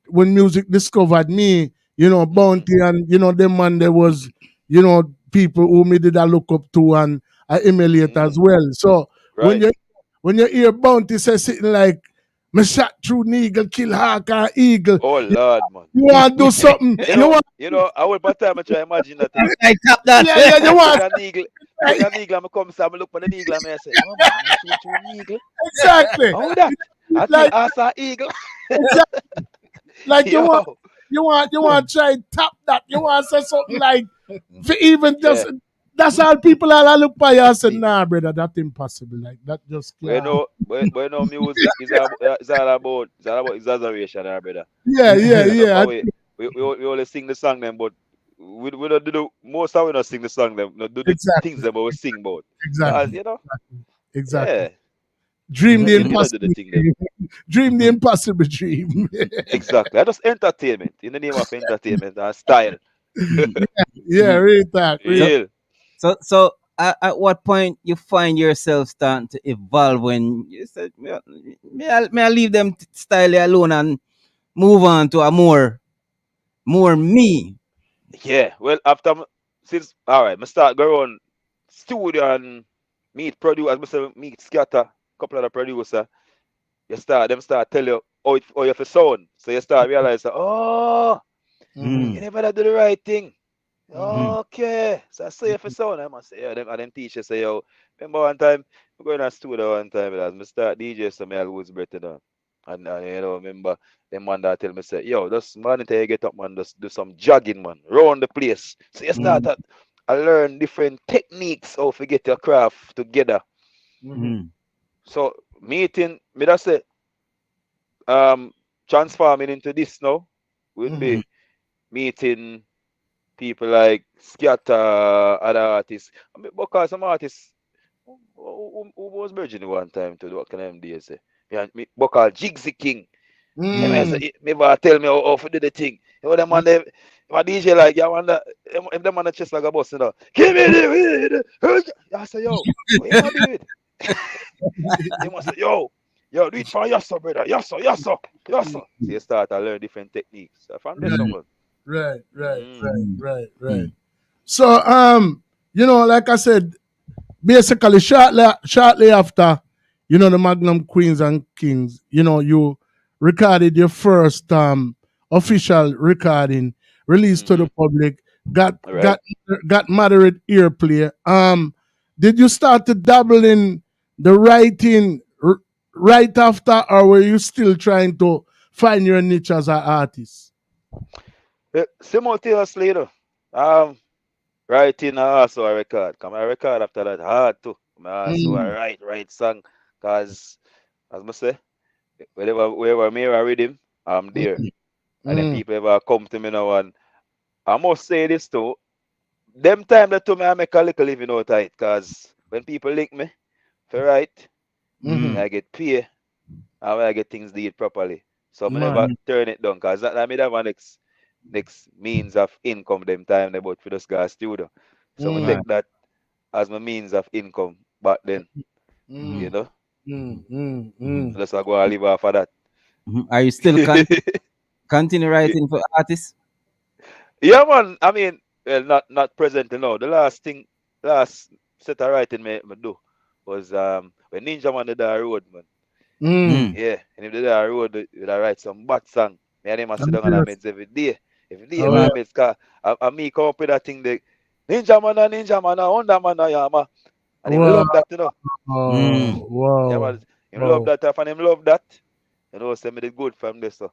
S10: when music discovered me,
S12: Mm-hmm.
S10: Bounty and them man there was, people who me did I look up to and I emulate
S12: Mm-hmm.
S10: as well. So when
S12: Right.
S10: you hear Bounty say something like me shot through an eagle, kill hawk and eagle,
S12: Oh Lord, man.
S10: you want to do something, you want
S12: I will by the time I try imagine that, you know.
S11: I tap that.
S10: yeah, you
S12: Get
S10: want
S12: an eagle, get an eagle, I'm come say, I'm look for the eagle and I say, no man, I'm shoot through an eagle.
S10: exactly.
S12: How that? I kill
S10: Like
S12: Asa eagle.
S10: exactly. Like
S12: Yo.
S10: you want to try and tap that. You want to say something like for even just
S12: Yeah.
S10: that's all people all look by you and say, nah, brother, that's impossible. Like that just can't.
S12: But you know, music is all about exaggeration, brother. You know,
S10: Yeah.
S12: 'cause we only sing the song them, but we don't do the most time we don't sing the song them, not do the things
S10: Exactly.
S12: them, but we sing about. Cause
S10: Exactly. Exactly.
S12: yeah,
S10: Dream the
S12: you know do the
S10: impossible
S12: thing them.
S10: dream. Dream the impossible dream.
S12: Exactly. I just entertainment in the name of entertainment and style.
S10: Yeah, real talk. Real.
S12: Real.
S11: So at what point you find yourself starting to evolve when you said, may I leave them style alone and move on to a more me?
S12: Yeah. Well, after since all right, I start go on studio and meet produce, as I say, meet scatter, couple of the producer. Them start tell you how you for sound. So you start realize, oh, you never do the right thing. Okay, so I say for sound, I must say, yeah, them teachers say, yo, remember one time, we go in a studio one time, as I start DJ, so I lose breath, and remember, them man that tell me, say, yo, just man, until you get up, man, just do some jogging, man, round the place. So you start at, I learn different techniques how to get your craft together. So meeting, me that say, transforming into this now would be meeting people like Scatter, other artists. I mean, because some artists who was virgin one time to do what kind of days say. Yeah, me Bokal Jigsy King. Me tell me how to do the thing. You know, them man, my DJ like, you wonder, if them on the chest like a boss, give me the weed. I say, yo, what you gonna do it? They must say, yo, do it for yourself, brother. Yourself. So you start to learn different techniques. So from this someone.
S10: Right. So like I said, basically shortly after, the Magnum Queens and Kings, you recorded your first official recording, released to the public, got moderate airplay. Did you start to dabble in the writing right after, or were you still trying to find your niche as an artist?
S12: Simultaneously, writing also a record. Come I record after that hard too. I also a write song. Cause as I say, wherever me a rhythm, I'm there. And then people ever come to me now, and I must say this too. Them time that to me I make a little living out of it, cause when people link me for write, I get paid and when I get things did properly. So I never turn it down, cause that me that my next means of income them time they bought for this guy studio. So I take that as my means of income back then. Just I go and live off of that.
S11: Are you still continue writing for artists?
S12: Yeah, man. I mean, well, not presently now. The last set of writing me do was when Ninja Man did that road, man. Yeah, and if they did that road, I write some bad song. Me and him sit down and I meds every day. Every day, I meds, cause I me come up with that thing, the Ninja Man, Honda Man, yeah, man. And him love that,
S10: Wow.
S12: Yeah, man. Him love that, and him love that. Send me the good from this, so.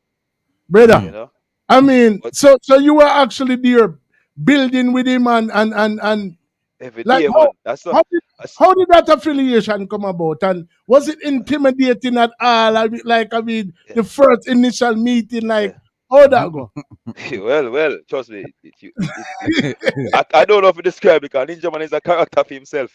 S10: Brother. I mean, so you were actually there building with him and
S12: every
S10: like
S12: day, man.
S10: how did that affiliation come about? And was it intimidating at all? I mean, the first initial meeting, like, how that go?
S12: Well, trust me. I don't know if to describe it, because Ninja Man is a character for himself.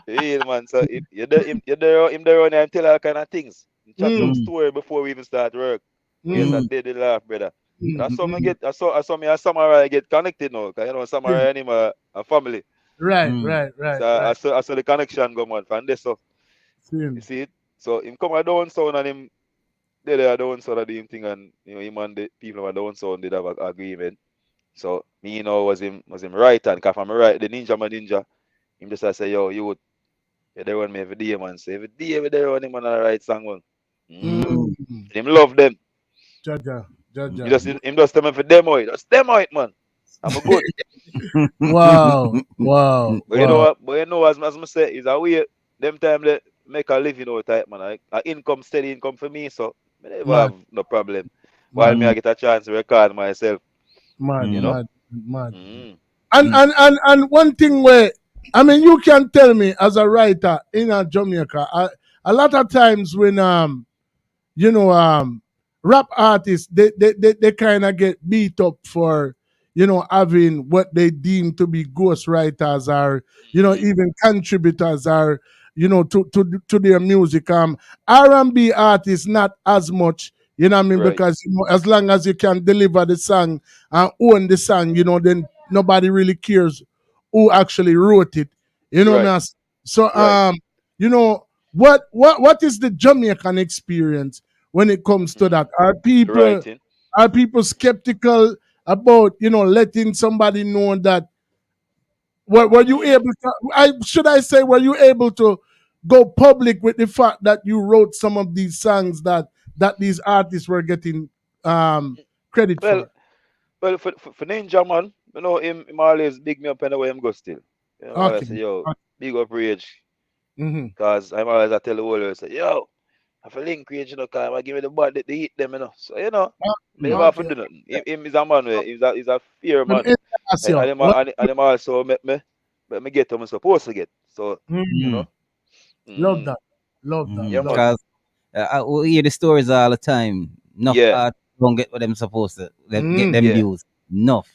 S12: Yeah, man. So you're there and tell all kind of things. Chat some story before we even start work. We just did the laugh, brother. That's how I saw me a samurai get connected now. Cause samurai and him a family.
S10: Right.
S12: So I saw the connection go on from this. So you see it. So him come down sound and him they down sound of the thing, and him and the people who down sound did have an agreement. So me was him right, and cause I'm right, the ninja, him just say, yo, you they run me every day, man. So every day they run him on the right song, man. Him love them.
S10: Jaja.
S12: Him just tell me for demo it. Just demo it, man. I'm a good.
S10: Wow.
S12: But you know as I say, is a way them time they make a living out type, man. Like a income, steady income for me, so I never have no problem. While me I get a chance to record myself.
S10: Mad. And one thing where, I mean, you can tell me as a writer in Jamaica, a lot of times when rap artists they kind of get beat up for having what they deem to be ghostwriters, or even contributors, or to their music. R&B artists not as much, what I mean,
S12: Right.
S10: because as long as you can deliver the song and own the song, then nobody really cares who actually wrote it.
S12: Right.
S10: Man? So
S12: Right.
S10: what is the Jamaican experience when it comes to that? Are people
S12: Writing.
S10: skeptical? about, letting somebody know that were you able to, were you able to go public with the fact that you wrote some of these songs that these artists were getting credit
S12: Well,
S10: for?
S12: for Ninja man, him always big me up anyway him go still. I
S10: Okay.
S12: always say, yo, big up Rage.
S10: Mm-hmm.
S12: Cause I'm always I tell the whole world, say, yo, I feel link Rage, cause I give me the body to eat them, So, me never have to do nothing. Him is a man, he's a fear man. And him also make me get what I'm supposed to get. So,
S10: Love that. Love that.
S12: Yeah, man.
S11: Because we hear the stories all the time. Enough
S12: Yeah.
S11: don't get what them supposed to. Get them
S12: Yeah.
S11: views. Enough.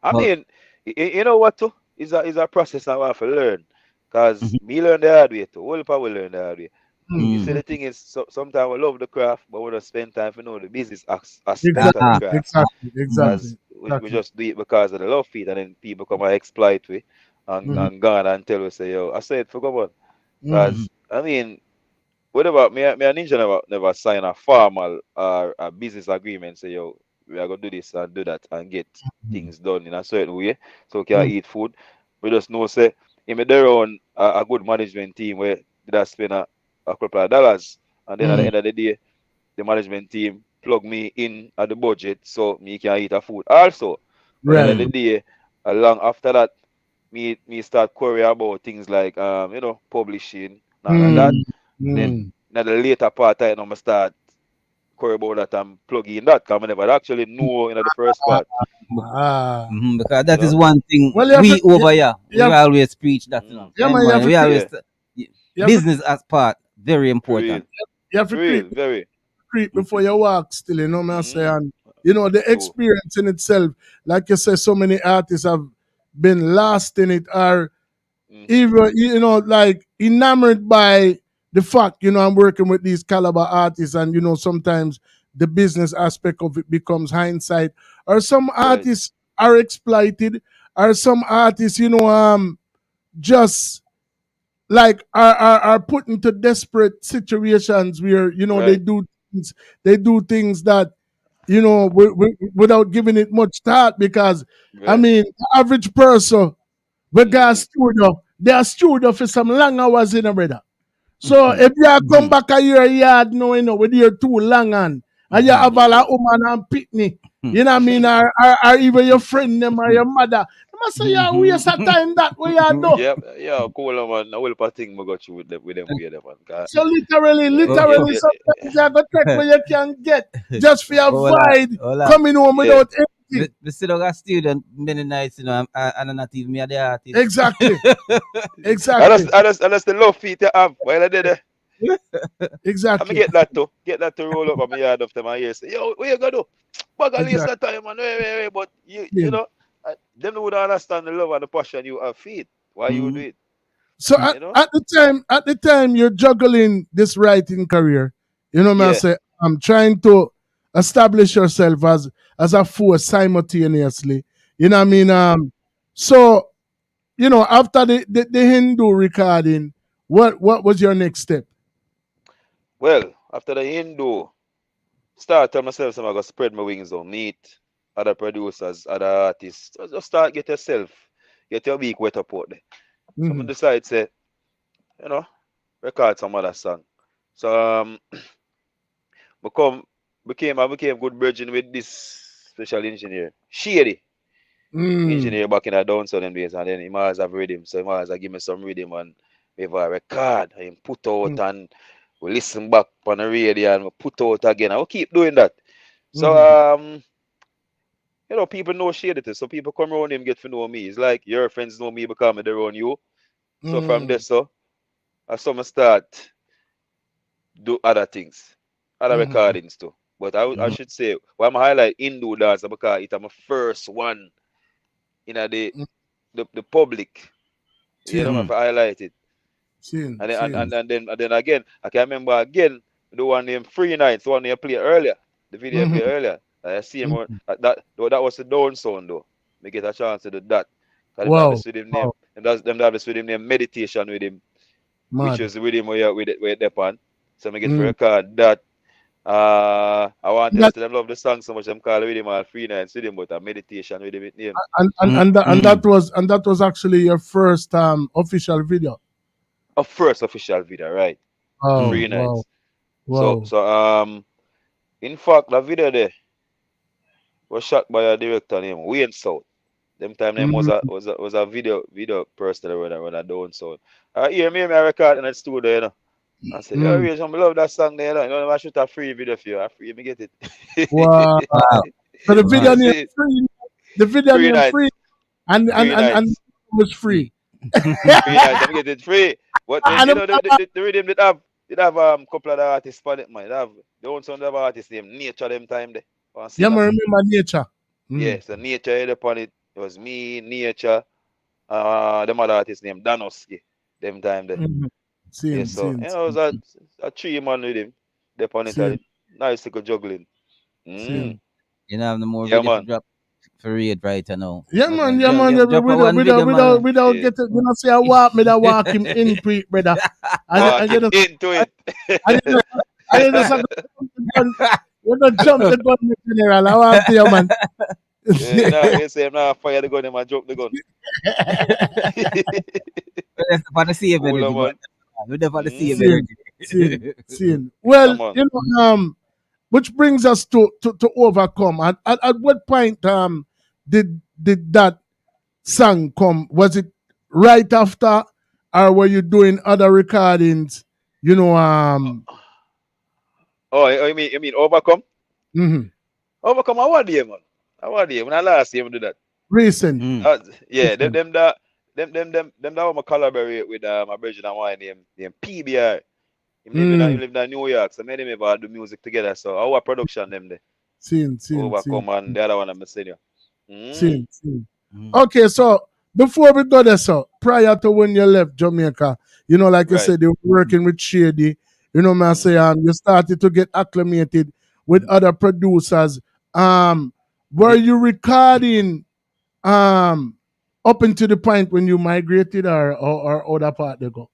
S12: I mean, you know what too? It's a process I want to learn. Cause me learn the hard way too. All people will learn the hard way. You see, the thing is, sometimes we love the craft, but we don't spend time to know the business aspect of the craft.
S10: Exactly.
S12: We just do it because of the love feed, and then people come and exploit we and gone and tell us, say, yo, I said, forget about. Because, I mean, whatever, me and Ninja never sign a formal or a business agreement, say, yo, we are going to do this and do that and get things done in a certain way so we can eat food. We just know, say, he made their own a good management team where they spend a couple of dollars, and then at the end of the day, the management team plug me in at the budget so me can eat a food. Also, at the end of the day, along after that, me start query about things like publishing and that. Then at the later part, I start query about that and plug in that because I never actually know in the first part.
S11: Because that is one thing we over here. We always preach that. We always business as part very important.
S10: You have to creep before you walk still, what I'm saying? The experience in itself, like you say, so many artists have been lost in it, are even, like enamored by the fact, I'm working with these caliber artists, and, sometimes the business aspect of it becomes hindsight. Or some artists are exploited, or some artists, just like are put into desperate situations where they do things that without giving it much thought, because I mean the average person we got studio, they are studio for some long hours in a brother. So if you come back a year yard with your too long and you have a la woman and pitney, you know what I mean, or even your friend them or your mother, they must say, yeah, waste of time that way you do.
S12: Yeah, cool, man. I will thing I got you with them weird, man.
S10: So literally, sometimes you have to take what you can get just for avoid coming home without anything.
S11: We still got student many nights, and I'm not even me the artist.
S10: Exactly.
S12: And that's the love feet you have while I did it.
S10: Exactly.
S12: I get that to roll up on my yard after my ears. Say, yo, what you gonna do? But I waste that time, man. Wait. But you know, them would understand the love and the passion you have feed. Why you do it?
S10: So at the time you're juggling this writing career, I say, I'm trying to establish yourself as a force simultaneously. You know what I mean? So, after the Hindu recording, what was your next step?
S12: Well, after the Hindu, start tell myself I'm gonna spread my wings on, meet other producers, other artists. Just start get your beak wet up out there. So I decide say, record some other song. So I became good virgin with this special engineer, Shady. Engineer back in the down southern days, and then he must have rhythm. So he must have give me some rhythm and we have a record and put out and we listen back on the radio and we put out again. I will keep doing that. So people know Shady, so people come around him get to know me. It's like your friends know me because I'm around you. So from there, I saw start do other things, other recordings too. But I should say, why I'm highlight Hindu dance because it's my first one in the public. You know, if I highlight it. And then again, I can remember again the one named Free Nights, the one they played earlier, the video I played earlier. I see him that was the down sound though. Me get a chance to do that.
S10: Wow.
S12: Them have this with him named Meditation with him. Which is with him where they on. So I get to record that. I want to
S10: That,
S12: tell them love the song so much. I'm calling with him all 3 nights with him, but a meditation with him with him.
S10: and that was actually your first official video.
S12: A first official video, right?
S10: Oh,
S12: 3 nights.
S10: wow.
S12: So in fact, the video there was shot by a director named Wayne South. Them time name was a video person that run a down sound. I hear me record in the studio, you know. I said, yo, Rage, I love that song there, you know. I shoot a free video for you. I free me get it.
S10: Wow. So the video name
S12: See,
S10: free. The video
S12: 3
S10: name
S12: nights.
S10: free, and
S12: 3 nights.
S10: was free.
S12: 3 nights, I'm get it free. But
S10: And
S12: you know the rhythm did have couple of the artists on it, man. They have the own sound of artist named Nature them time there.
S10: yeah, man, remember Nature.
S12: Yeah, so Nature had upon it. It was me, Nature, them other artist named Danoski, them time there. Yeah, so you know, it was a 3 man with him. They upon it, and nice little juggling.
S11: You know, have no more
S12: Yeah,
S11: video
S12: man.
S11: to drop for read right now.
S10: Yeah, man. Without get it, you know, say I walk me, that walk him into it, brother.
S12: Walk him into it.
S10: I just we're not jump the gun in general. I want to you, man.
S12: Yeah, they say I'm not fire the gun, I'm drop the gun.
S11: That's for the same
S12: Cool,
S11: energy,
S12: man.
S11: but we never the same energy.
S10: Seeing. Well, you know, which brings us to overcome. At what point did that song come? Was it right after, or were you doing other recordings? You know,
S12: Oh, you mean overcome?
S10: Mm-hmm.
S12: Overcome, I want to man. I want to when I last year do that.
S10: Recent.
S12: Yeah, them that I'm collaborate with my brother and wine named PBR. He live in New York, so many of us do music together. So our production them there.
S10: Seen.
S12: Overcome and the other one I'm saying.
S10: Seen. Okay, so before we go there, so prior to when you left Jamaica, you know, like you said, you were working with Shady. You know, man, say you started to get acclimated with other producers. Were you recording up until the point when you migrated, or other part they go?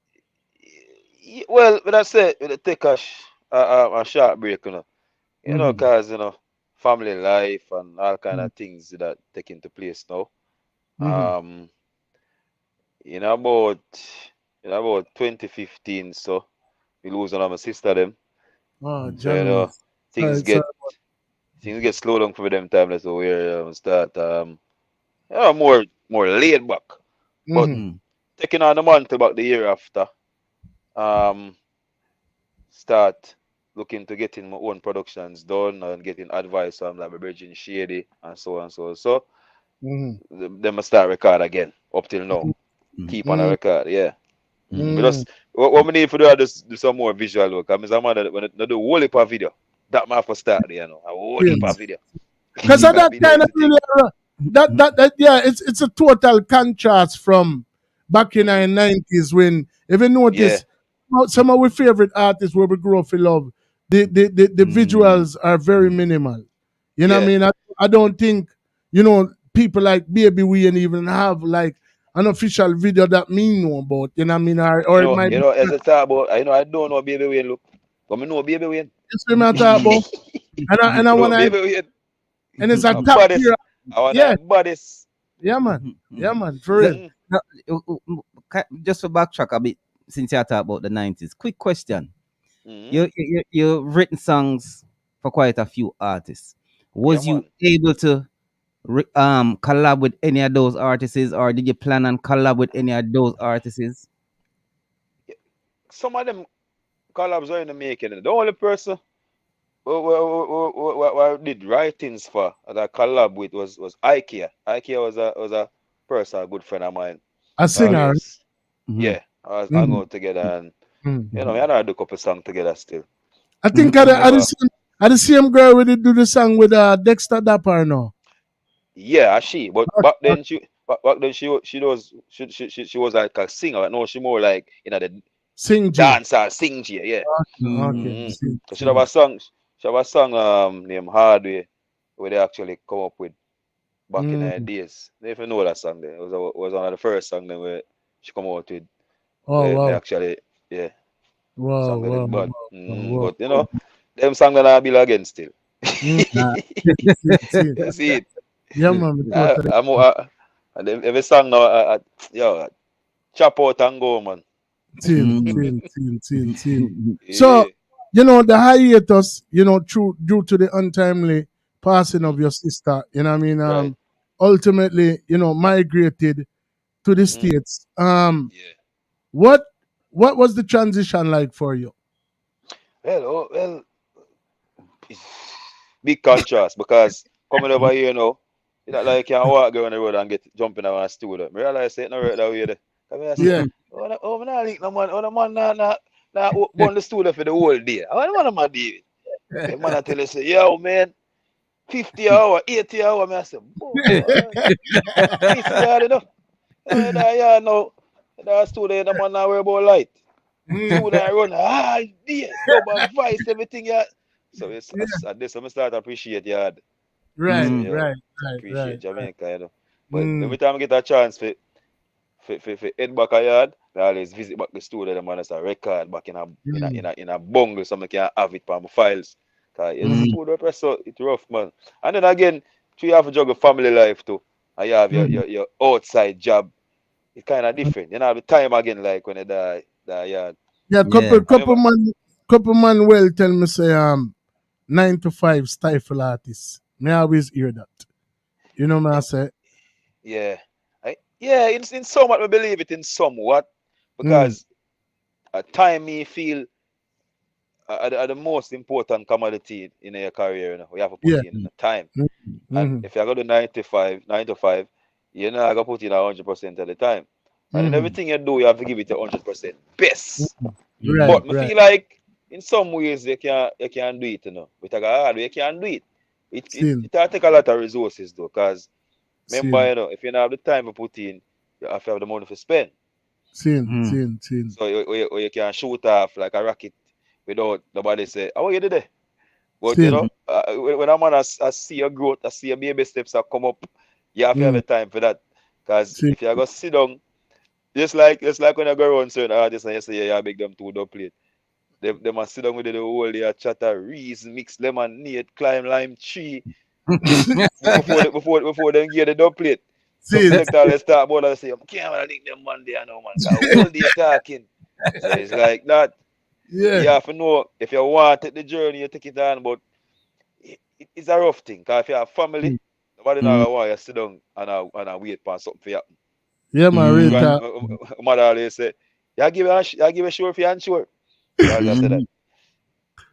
S12: Well, when I say it take a short break, you know, cause you know, family life and all kind of things that take into place now. In about 2015, so we lose one of my sister them.
S10: Oh,
S12: so you know, things get slow down for them time. So we start you know, more laid back. But taking on the month about the year after, start looking to getting my own productions done and getting advice from like my Virgin Shady and so on. So them start record again up till now. Keep on a record, yeah. Because what we need to do is do some more visual work. I mean, someone that when I do a whole heap of video, that might for start, you know, a whole heap of video.
S10: Because of that kind of really, yeah, it's a total contrast from back in the 90s when, if you notice, some of our favorite artists where we grew up in love, the visuals are very minimal. You know what I mean? I don't think, you know, people like Baby Wayne even have like an official video that me know about. You know what I mean? Or it might
S12: you know, as I talk about, I don't know Baby Wayne look, but I know Baby Wayne.
S10: That's what I'm talking about. and I want to,
S12: Baby Wayne.
S10: And it's a top tier.
S12: I want to bodies.
S10: Yeah, man. Yeah, man. For real.
S11: Just to backtrack a bit, since you talk about the 90s, quick question. You've written songs for quite a few artists. Was you able to collab with any of those artists, or did you plan on collab with any of those artists?
S12: Some of them collabs are in the making. The only person who did writings for that collab with was IKEA. IKEA was a person, a good friend of mine.
S10: A singer.
S12: Yeah, I was hang out together and you know, we had a couple songs together still.
S10: I think I the same girl we did do the song with Dexter Dapper now.
S12: Yeah, but back then she was like a singer. No, she more like, you know, the dancer, sing G, yeah.
S10: Okay.
S12: So she have a song named Hardway where they actually come up with back in the days. If you know that song there, it was one of the first songs where she come out with.
S10: Oh, wow.
S12: They actually, yeah.
S10: Wow.
S12: But you know, them song gonna build again still.
S10: See.
S12: You see it?
S10: Yeah, man, me totally.
S12: And every song now, yo, chop out and go, man.
S10: Seen. So,
S12: Yeah.
S10: the hiatus, due to the untimely passing of your sister,
S12: Right.
S10: ultimately, migrated to the
S12: Mm-hmm.
S10: States.
S12: Yeah.
S10: What what was the transition like for you?
S12: Well, it's big contrast because coming over here now, you know, like you can walk go on the road and get jumping around a stool. I realize it no right that way there. I mean, I say,
S10: Yeah.
S12: man, I link no man, the man nah burn the stool for the whole day. I want man do it. The man I tell you say, yo man, 50 hour, 80 hour, man. I say, boy, miss yard, you know. Yeah, no, that stool there, the man not worry about light. Two that run dear, double vice, everything, yeah. So it's at this I'm start to appreciate yard.
S10: Right,
S12: So yeah,
S10: right,
S12: appreciate
S10: right.
S12: Jamaica, you know. But
S10: Mm,
S12: every time I get a chance for head back a yard, I always visit back the studio, the man has a record back in a
S10: mm,
S12: in a bungle so I can have it for my files. Cause yeah,
S10: mm,
S12: studio press so it's rough, man. And then again, you have to juggle family life too. And you have
S10: mm,
S12: your outside job. It's kind of different. You know, have the time again like when you die yard.
S10: Yeah,
S11: Yeah.
S12: Whenever,
S10: couple man well tell me say 9 to 5 stifle artist. Me always hear that. You know me I say?
S12: yeah. Yeah, in somewhat I believe it in somewhat
S10: Mm,
S12: because time me feel are the most important commodity in your career. You know, we have to put
S10: yeah.
S12: in the time.
S10: Mm,
S12: And
S10: mm,
S12: if you go to 9 to 5, you're not gonna put in 100% of the time. And in
S10: mm,
S12: everything you do, you have to give it your 100% best.
S10: mm.
S11: Mm-hmm.
S10: Right,
S12: But me
S10: right.
S12: feel like in some ways you can do it, you know. With a hard way, you can do it.
S10: Seen,
S12: It take a lot of resources though, because remember,
S10: seen,
S12: you know, if you don't have the time to put in, you have to have the money to spend.
S10: seen.
S12: So you can shoot off like a rocket without nobody say, "How you did it?" But you
S10: Seen.
S12: know, when a man I see your growth, I see your baby steps are come up, you have to have
S10: Mm,
S12: a time for that. Because
S10: seen.
S12: if you go sit down, just like when you go around certain artists and you say, yeah, you make them two double plate. They must sit down with the whole day, chatter, reason, mix lemonade, climb lime tree before them get the double plate. Some
S10: Seen.
S12: selector let's start about and say, I can't link them one day, I know man, cause whole day talking. So it's like that.
S10: Yeah.
S12: You have to know if you want to take the journey, you take it on, but it's a rough thing. Because if you have family, nobody not gonna want you to sit down and wait for something to happen.
S10: Yeah, man, real talk.
S12: Mother always say, you give a sure if you're unsure. She always say that,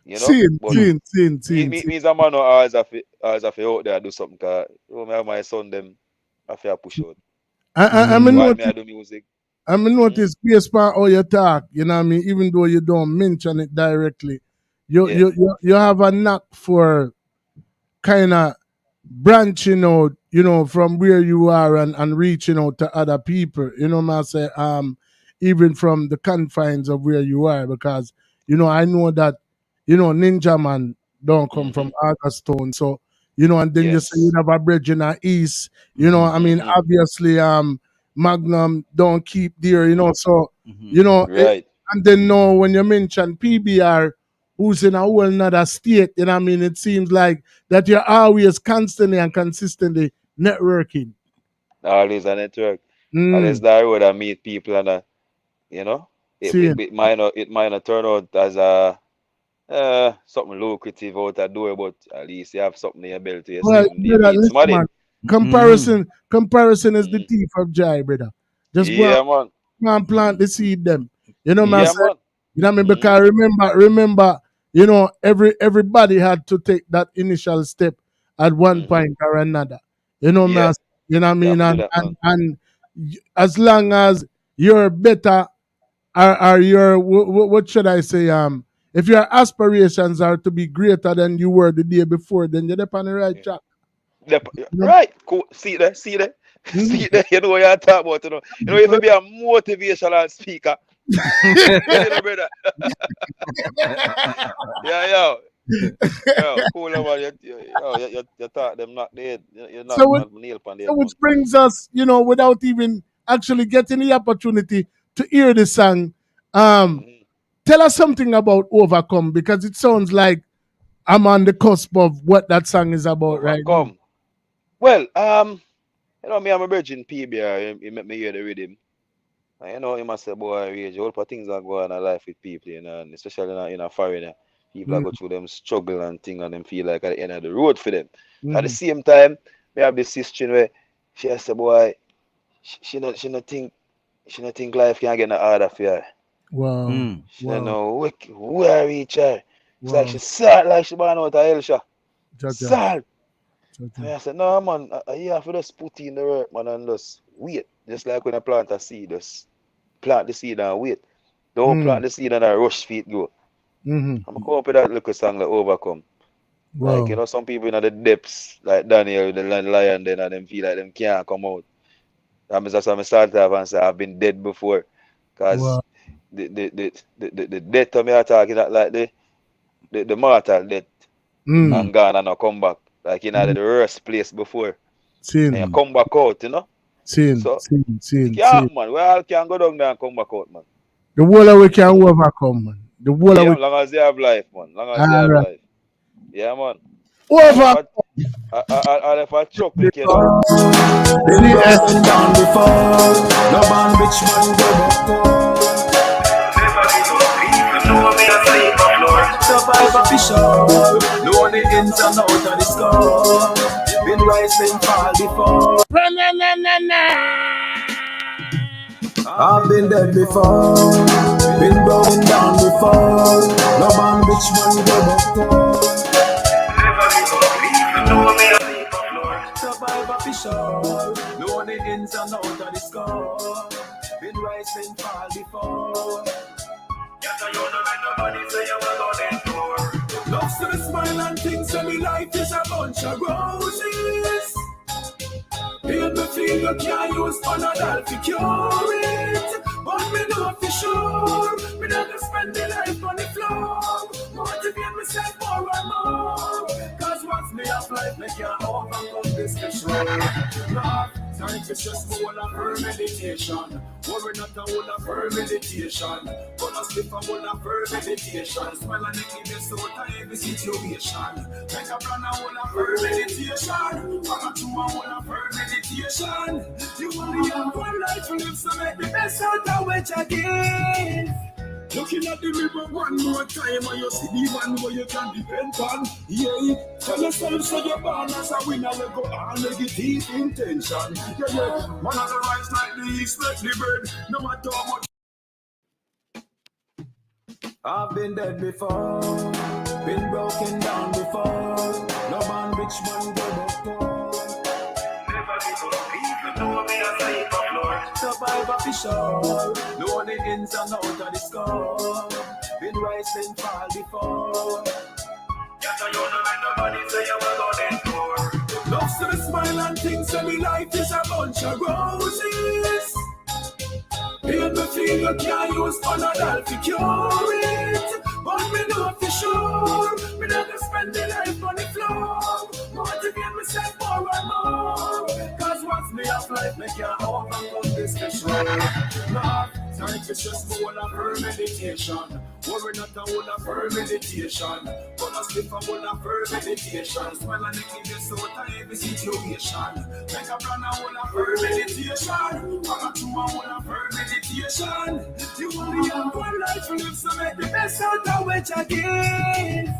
S12: you know.
S10: Seen,
S12: But
S10: seen, seen,
S12: me,
S10: seen,
S12: me,
S10: seen.
S12: me as a man who always have to out there do something. Because me and my son, them, I have to push out.
S10: I
S12: That's
S10: mean,
S12: why me
S10: notice,
S12: I do music.
S10: I mean,
S12: Mm-hmm.
S10: notice based on how you talk, you know what I mean? Even though you don't mention it directly, you,
S12: Yeah.
S10: you, you, you have a knack for kind of branching out, from where you are and reaching out to other people, what I say, even from the confines of where you are, because, I know that, Ninja Man don't come
S12: Mm-hmm.
S10: from Augustone. So, and then you say you
S12: Yes.
S10: have a bridge in the east, I mean,
S12: Mm-hmm.
S10: obviously, Magnum don't keep there, so,
S11: Mm-hmm.
S10: you know, it,
S12: Right.
S10: and then no, when you mention PBR, who's in a whole nother state, I mean, it seems like that you're always constantly and consistently networking.
S12: Always a network. Always
S10: Mm,
S12: that road I meet people and you know,
S10: see,
S12: it might not turn out as a something lucrative out the door, but at least you have something in your belt to you
S10: well,
S12: say you
S10: brother,
S12: meet
S10: listen,
S12: somebody.
S10: man. Comparison is the
S12: Mm-hmm.
S10: thief of joy, brother. Just
S12: Yeah, man.
S10: and plant the seed them. You know, man.
S12: Yeah,
S10: Say,
S12: man.
S10: I mean,
S12: Mm-hmm.
S10: because remember, everybody had to take that initial step at one
S12: Mm-hmm.
S10: point or another. You know,
S12: Yeah,
S10: man. You know what I
S12: you have
S10: mean,
S12: to do
S10: and
S12: that,
S10: and
S12: man.
S10: and as long as you're better, are your what should I say? If your aspirations are to be greater than you were the day before, then you're on the right
S12: Yeah.
S10: track. You know?
S12: Right. Cool. See there. See there.
S10: Mm.
S12: See there. You know what you're talking about. You have to be a motivational speaker. You know, brother. Yeah, yo. Yo, cool, man. You thought them not dead. You're not
S10: So,
S12: nail on the
S10: So
S12: head,
S10: which
S12: man.
S10: brings us, without even actually getting the opportunity to hear the song,
S12: Mm-hmm.
S10: tell us something about Overcome because it sounds like I'm on the cusp of what that song is about right now.
S12: Overcome. Well, you know, me and my virgin PBR, he make me hear the rhythm. And you know, he must say, boy, Rage, all the things that go on in life with people, you know, and especially in a foreigner. People that go through them struggle and thing and them feel like at the end of the road for them. At the same time, we have this sister where she has to, boy, she not think life can get no harder for her.
S10: Wow.
S12: She don't know where reach her. It's like she sad like she born out of hell, sha. Sad. And I said, no man, you have to just put in the work, man, and just wait. Just like when I plant a seed, just plant the seed and wait. Don't plant the seed and rush feet go. I'm gonna come up with that little song like Overcome.
S10: Wow.
S12: Like, you know, some people in the depths, like Daniel, the lion, then and them feel like them can't come out. That's why I start off and say I've been dead before. Because the death of me are talking like the mortal death and gone and not come back. Like you know the worst place before. And you come back out, you know? Man, we all can go down there and come back out, man.
S10: The whole we can overcome, man. The whole
S12: yeah, long as you have life, man. Long as you have life. Yeah, man.
S10: Over.
S12: I'll have a chocolate, you know.
S9: Been down before. No man bitch man go. Survive official. Know the ins and outs of the score. Been rising fall before. I've been dead before. Been going down before. No man bitch man go. Survive official. Know the ins and outs of the score. Been rising fall before. Loves to the smile and things of me life is a bunch of roses. Hear me feel you can't use Panadol to cure it. But me know for sure, me never spend the life on the floor. Motivate myself more and more. Cause once me have life, me can't overcome this mission. Love, time to just hold up her meditation. Worry not a hold up her meditation. Gonna slip a hold up her meditation. Smile and make me so tired every situation. Make a plan a hold up her meditation. Wanna do a hold up her meditation. You only have one life to live, so make the best out of what you give. Looking at the mirror one more time and you see the man where you can depend on. Yeah, tell yourself so you're born as a winner. You go on negative intention. Yeah, man of the rise like the east, like the bird. No matter how much. I've been dead before, been broken down before. No man rich man go before. Never give up, even though me a sleep on floor. Survive official, know the ins and outs of the score. Been rising fall before. Yes, I know that nobody say you were going for. Loves to the smile and things of me life is a bunch of roses. Hear me feel you can't use Panadol to cure it. But me know for sure, me never spend the life on the floor. Motivate myself more and more. Cause once me have life, me can't overcome this mission. Love, time to just hold up her meditation. Worry not a hold up her meditation. Gonna slip a hold up her meditation. Smile and make me so tired every situation. Make a plan a hold up her meditation. Wanna do a hold up her meditation. You only have one life to live, so make the best out of what you give.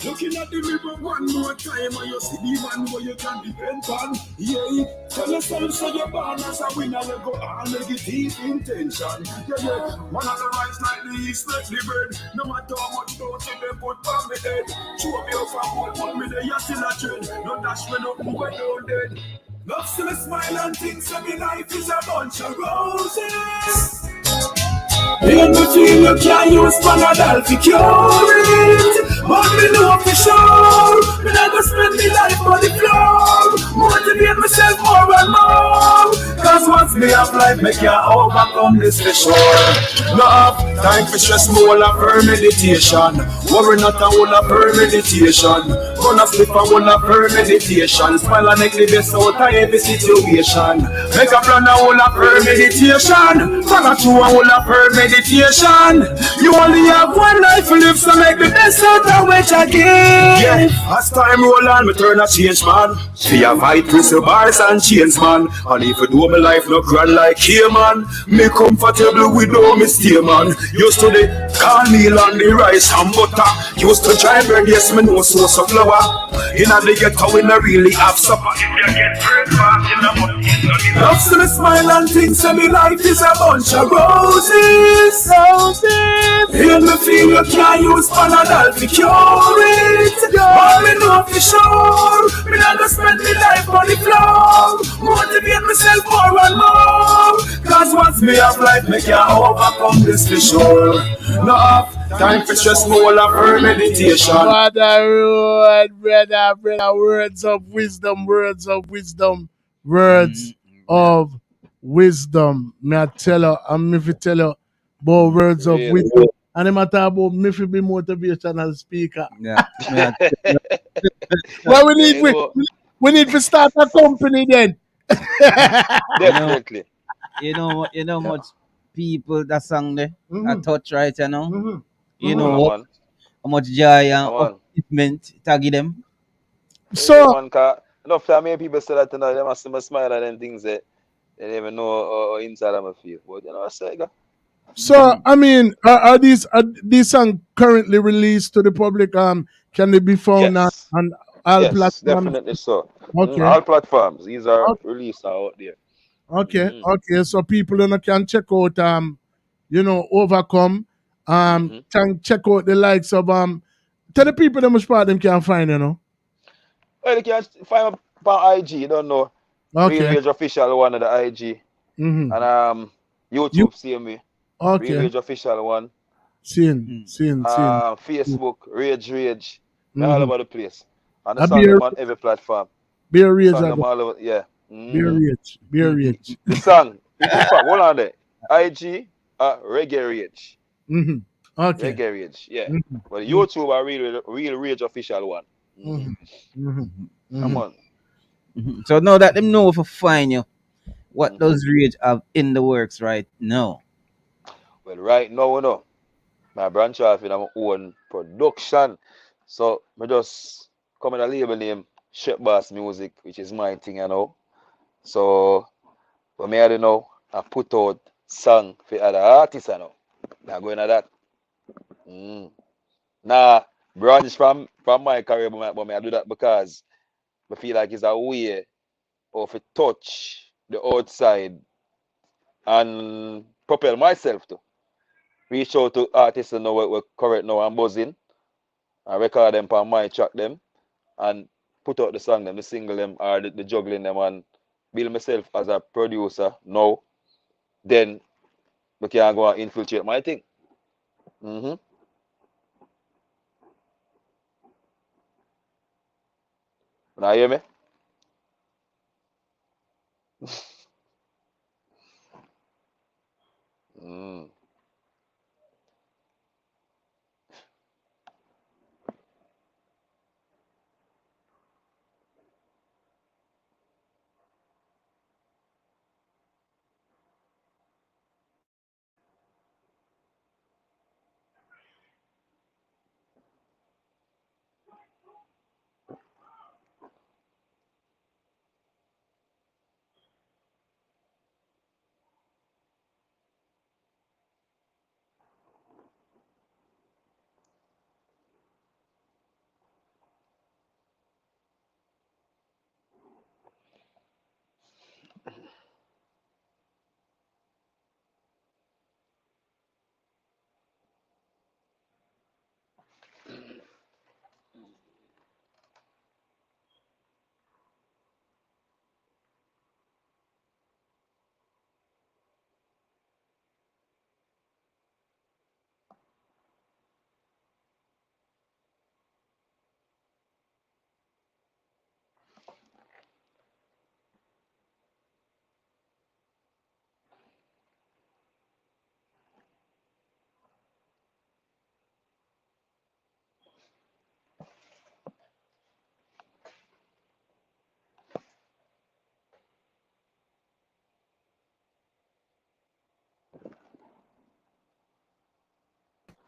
S9: Looking at the mirror one more time and you see the man where you can depend on. Yeah, tell yourself so you're born as a winner. You go on negative intention. Yeah, man of the rise like the east, like the bird. No matter how much don't you them put on me head. Show me off a hold, put me there, you still a trend. No dash me no move, I don't dead. Love still a smile and things of me life is a bunch of roses. Hear me feel you can't use Panadol to cure it. But me know for sure, me never spend me life on the floor. Motivate myself more and more. Cause once me have life, me can't overcome this for sure. Love, time for stress, more of her meditation. Worry not a whole of her meditation. Gonna slip a whole of her meditation. Smile and make the best out of every situation. Make a plan a whole of her meditation. Follow through a whole of her meditation. You only have one life to live, so make the best out of what you give. Yeah, as time roll on, me turn a change man. See a fight with the bars and chains man. And if you do my life no grand like here man, me comfortable with no mistake man. Used to the cornmeal and the rice and butter. Used to try bread, yes me know source of flour. In a the ghetto we no really have supper. If you get breakfast in the morning, love to me smile and think say me life is a bunch of roses. Roses. Hear me feel you can't use Panadol to cure it. All me know for sure, me not gonna spend me life on the floor. Motivate myself more and more. Cause once me have life, me can overcome this for sure. No have time for stress, more of her meditation.
S10: Brother, words of wisdom, words of wisdom, words of wisdom. Me I tell her, and me fi tell her about words of
S12: Real.
S10: wisdom. And them a talk about me fi be motivational speaker.
S11: Yeah.
S10: Well,
S12: You know,
S10: we need to start a company then.
S12: definitely.
S11: You know much people that song there that touch right, you know. You
S12: Yeah,
S11: know
S12: man.
S11: how much joy
S12: Yeah,
S11: and
S12: man.
S11: upliftment tag them.
S12: Yeah,
S10: So,
S12: man. Cause enough time many people say that tonight. They must smile at them things that they don't even know or inside of me feel. But you know, I say,
S10: I mean, are these songs currently released to the public? Can they be found
S12: yes.
S10: on all
S12: Yes,
S10: platforms?
S12: definitely so.
S10: Okay.
S12: All platforms. These are released out there.
S10: Okay, okay. So people can check out Overcome. Can check out the likes of tell the people them which part them can find,
S12: Well, you can find me on IG. You don't know. Real
S10: Okay.
S12: Rage Official one of the IG.
S10: Mm-hmm.
S12: And
S10: You
S12: YouTube, same way. Real
S10: okay.
S12: Rage Official one.
S10: Seeing.
S12: Facebook, Rage Rage. Me all
S10: Mm-hmm.
S12: over the place. And the
S10: A
S12: song
S10: beer
S12: them on every platform.
S10: beer
S12: The
S10: rage
S12: song
S10: I
S12: them
S10: go.
S12: all over, yeah.
S10: Beer rage. Beer rage.
S12: The song, in fact, hold on there. IG, Reggae Rage.
S10: Mm-hmm. Okay.
S12: Reggae Rage, yeah. But
S10: Mm-hmm.
S12: YouTube are real Rage Official one.
S10: Mm-hmm. Mm-hmm.
S12: Come
S10: Mm-hmm.
S12: on.
S11: So now that them know if I find you, what
S12: Mhm.
S11: does Rage have in the works right now?
S12: Well, right now, my branch off in my own production. So, I just come in a label name, Chef Bass Music, which is my thing, So, but me, I don't know, I put out song for other artists, Now, going at that. Mm. Nah, branch from my career, but me I do that because I feel like it's a way of a touch the outside and propel myself to reach out to artists who know we're correct now and buzzing and record them on my track them and put out the song them, the single them or the juggling them and build myself as a producer now. Then we can go and infiltrate my thing. Mm-hmm. Now hear me? Mm.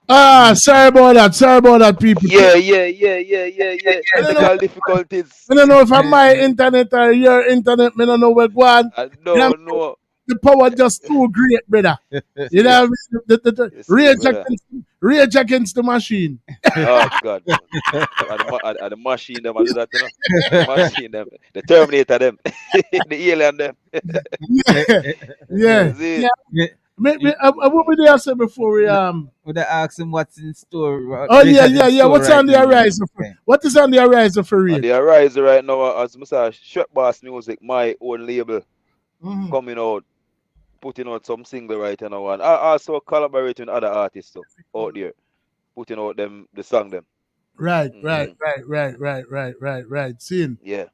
S10: Sorry about that, people.
S12: Yeah.
S10: I don't know.
S12: Technical difficulties.
S10: I don't know if I'm my internet or your internet. I don't know where going.
S12: I
S10: You know,
S12: don't know.
S10: the power just too great, brother. You know,
S12: Yeah.
S10: what I mean? The
S12: You see, brother.
S10: rage against the machine.
S12: Oh God, man. Are the machine them I do that, you know? The machine them, the Terminator them, the alien them.
S10: Yeah,
S12: See?
S10: yeah. What we did say before we
S11: Would I ask him what's in store?
S10: Oh
S11: Greater
S10: yeah.
S11: than store
S10: What's
S11: right
S10: on the
S11: now?
S10: horizon? What is on the horizon for
S12: On
S10: real?
S12: the horizon right now, as Mr. Shred Boss Music, my own label,
S10: Mhm.
S12: coming out, putting out some single right now, and I also collaborating with other artists too, out there, putting out them the song them.
S10: Right.
S12: Mm-hmm.
S10: Seeing.
S12: Yeah.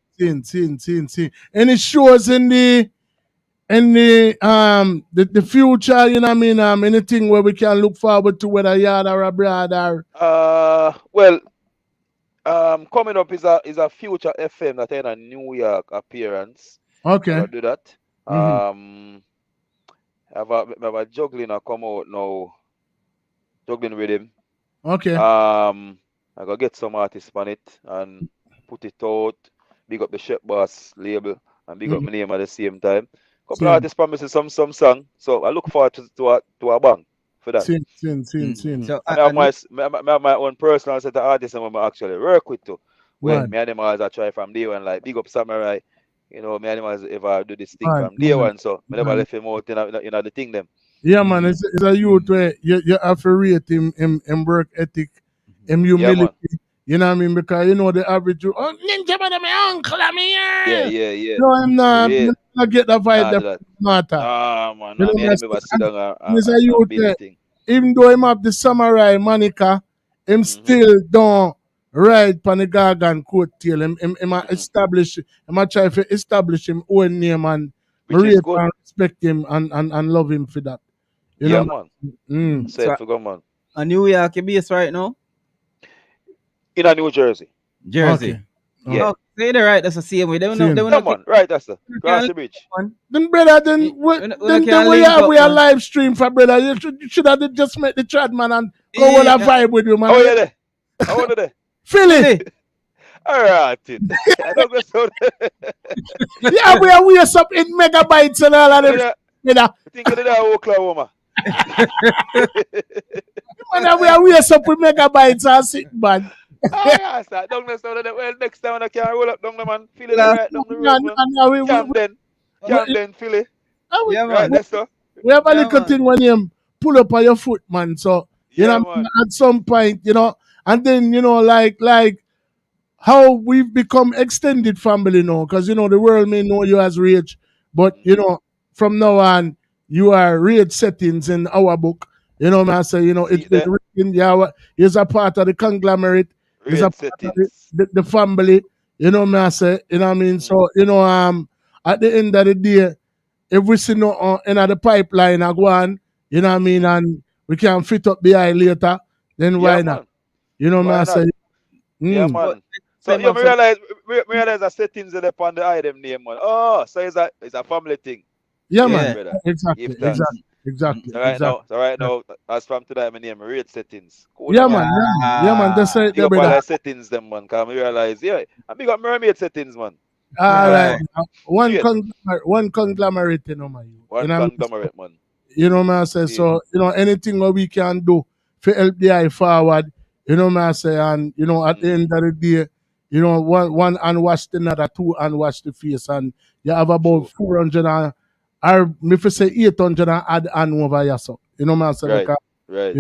S10: Any shows in the future, you know what I mean? Anything where we can look forward to, whether yard or abroad or
S12: Well, coming up is a Future FM that had a New York appearance. I
S10: okay.
S12: gotta do that.
S10: Mm-hmm.
S12: I have a juggling I come out now, juggling with him.
S10: Okay.
S12: I gotta get some artists on it and put it out. Big up the Chef Boss label and big up
S10: Mm-hmm.
S12: my name at the same time. Couple of
S10: Same.
S12: artists promises some song, so I look forward to a bang for that.
S10: Same.
S11: So
S12: I have my own personal set of artists and I actually work with too. Well,
S10: Right.
S12: me and them always I try from day one, like big up Samurai. You know, me and them always ever do this thing
S10: Right.
S12: from day
S10: Right.
S12: one, so I never
S10: Right.
S12: left him out the thing them.
S10: Yeah, man, it's a youth where you have to rate him work ethic, him
S12: Yeah,
S10: humility.
S12: man.
S10: You know what I mean? Because you know the average youth, oh, ninja man, my uncle, I'm
S12: Yeah,
S10: here.
S12: yeah, yeah.
S10: No, I'm
S12: For
S10: not.
S12: real.
S10: You not get that vibe
S12: Nah,
S10: that
S12: do that.
S10: matter.
S12: Nah, man.
S10: You
S12: Nah,
S10: know
S12: me
S10: what
S12: and
S10: I'm
S12: him ever sit
S10: saying?
S12: down
S10: And it's a
S12: and
S10: youth
S12: build the
S10: where,
S12: thing.
S10: even though him have the samurai Monica, him
S12: Mm-hmm.
S10: still don't ride pan the gargan coattail. Him a
S12: Mm-hmm.
S10: establish, him a try to establish him own name and me
S12: Which is
S10: rate
S12: good.
S10: and respect him and love him for that. You
S12: Yeah,
S10: know?
S12: man.
S10: Mm.
S12: Say
S11: so
S12: it for go, man.
S11: a New York base right now?
S12: In a New Jersey.
S11: Jersey.
S10: Okay.
S12: Yeah.
S11: Oh, say the right. That's the same way. They
S10: Same.
S11: don't
S12: Yeah,
S11: know.
S12: man. Right, that's the
S11: We
S12: cross
S11: can
S12: the
S11: link
S12: bridge.
S11: up, man.
S10: Then brother, then
S11: We can
S10: we
S11: link
S10: have
S11: up,
S10: we a
S11: man.
S10: live stream for brother. You should have just met the chat man and go all a
S11: Yeah,
S10: vibe with you, man.
S12: Oh, yeah, there. I want there.
S10: Philly.
S11: Philly.
S12: All right. I don't go so.
S10: Yeah, we are waste up in megabytes and all of them.
S12: I think of that Oklahoma.
S10: Man, we are waste up with megabytes and sit man.
S12: Ah, yeah, sir. Down there, so that well, next time I can roll up down the man. Feel it
S11: Yeah.
S12: right down the road, man. Camden, Philly.
S11: Yeah,
S12: Right,
S11: man.
S12: that's so.
S10: We have a
S11: Yeah,
S10: little
S11: man.
S10: thing when you pull up on your foot, man. So you
S12: Yeah,
S10: know,
S12: man.
S10: at some point, and then like how we've become extended family now, because the world may know you as Rage, but from now on you are Rage settings in our book. Man, I say,
S12: See
S10: it's
S12: it
S10: been
S12: there?
S10: written. Yeah, he's a part of the conglomerate. He's a
S12: Red
S10: part of the,
S12: settings.
S10: the, the family. Me, I say, what I mean. So at the end of the day, if we see no in the pipeline, I go on. You know what I mean, and we can fit up the eye later. Then
S12: Yeah,
S10: why not?
S12: man.
S10: Me, I
S12: Why
S10: say.
S12: not? Yeah,
S10: Mm.
S11: But
S12: man.
S11: next
S12: So
S11: time
S12: you
S11: I feel-
S12: realize the settings are upon the item name, man. Oh, so it's a family thing.
S10: Yeah,
S12: Yes,
S10: man.
S11: yeah.
S12: brother.
S10: Exactly.
S12: Give thanks. So right
S10: Exactly.
S12: now, as from today, my name Rate Settings. Cool,
S10: Yeah,
S12: man.
S10: man. Yeah, man. That's right,
S12: Big
S10: there,
S12: up all
S10: brother.
S12: the settings, them, man. Cause I realize, yeah, and big up mermaid settings, man.
S10: All right.
S11: Right.
S12: Straight.
S10: One conglomerate, man.
S12: One conglomerate, man.
S10: Man, I say,
S12: See.
S10: so, anything what we can do to help the eye forward, man, I say, and, at the end of the day, one unwash the another, two unwash the face, and you have about
S12: True.
S10: 400 or if you say 800 and add on over here, so, man, I say,
S12: Right.
S10: because,
S12: Right.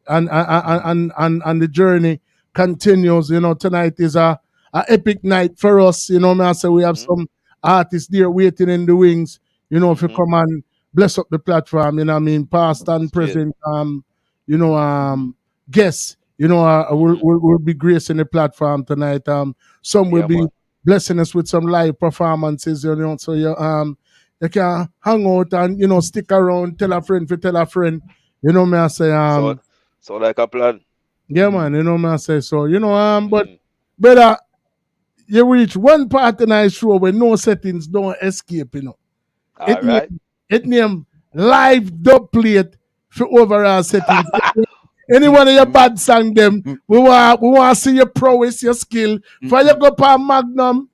S10: and the journey continues. Tonight is a epic night for us. Man, I say we have
S12: Mm-hmm.
S10: some artists there waiting in the wings. If you
S12: Mm-hmm.
S10: come and bless up the platform. What I mean, past and
S12: Straight.
S10: present. Guests. Will be gracing the platform tonight. Some will
S12: Yeah,
S10: be
S12: man.
S10: blessing us with some live performances. So you can hang out and stick around. Tell a friend for tell a friend. Me I say
S12: So like a plan.
S10: yeah, man, me I say so. But
S12: Mm.
S10: brother, you reach one part in our show where no settings don't escape, It
S12: All right.
S10: name live dub plate for overall settings. Any one of your bad song them, we want to see your prowess, your skill. For you go for Magnum,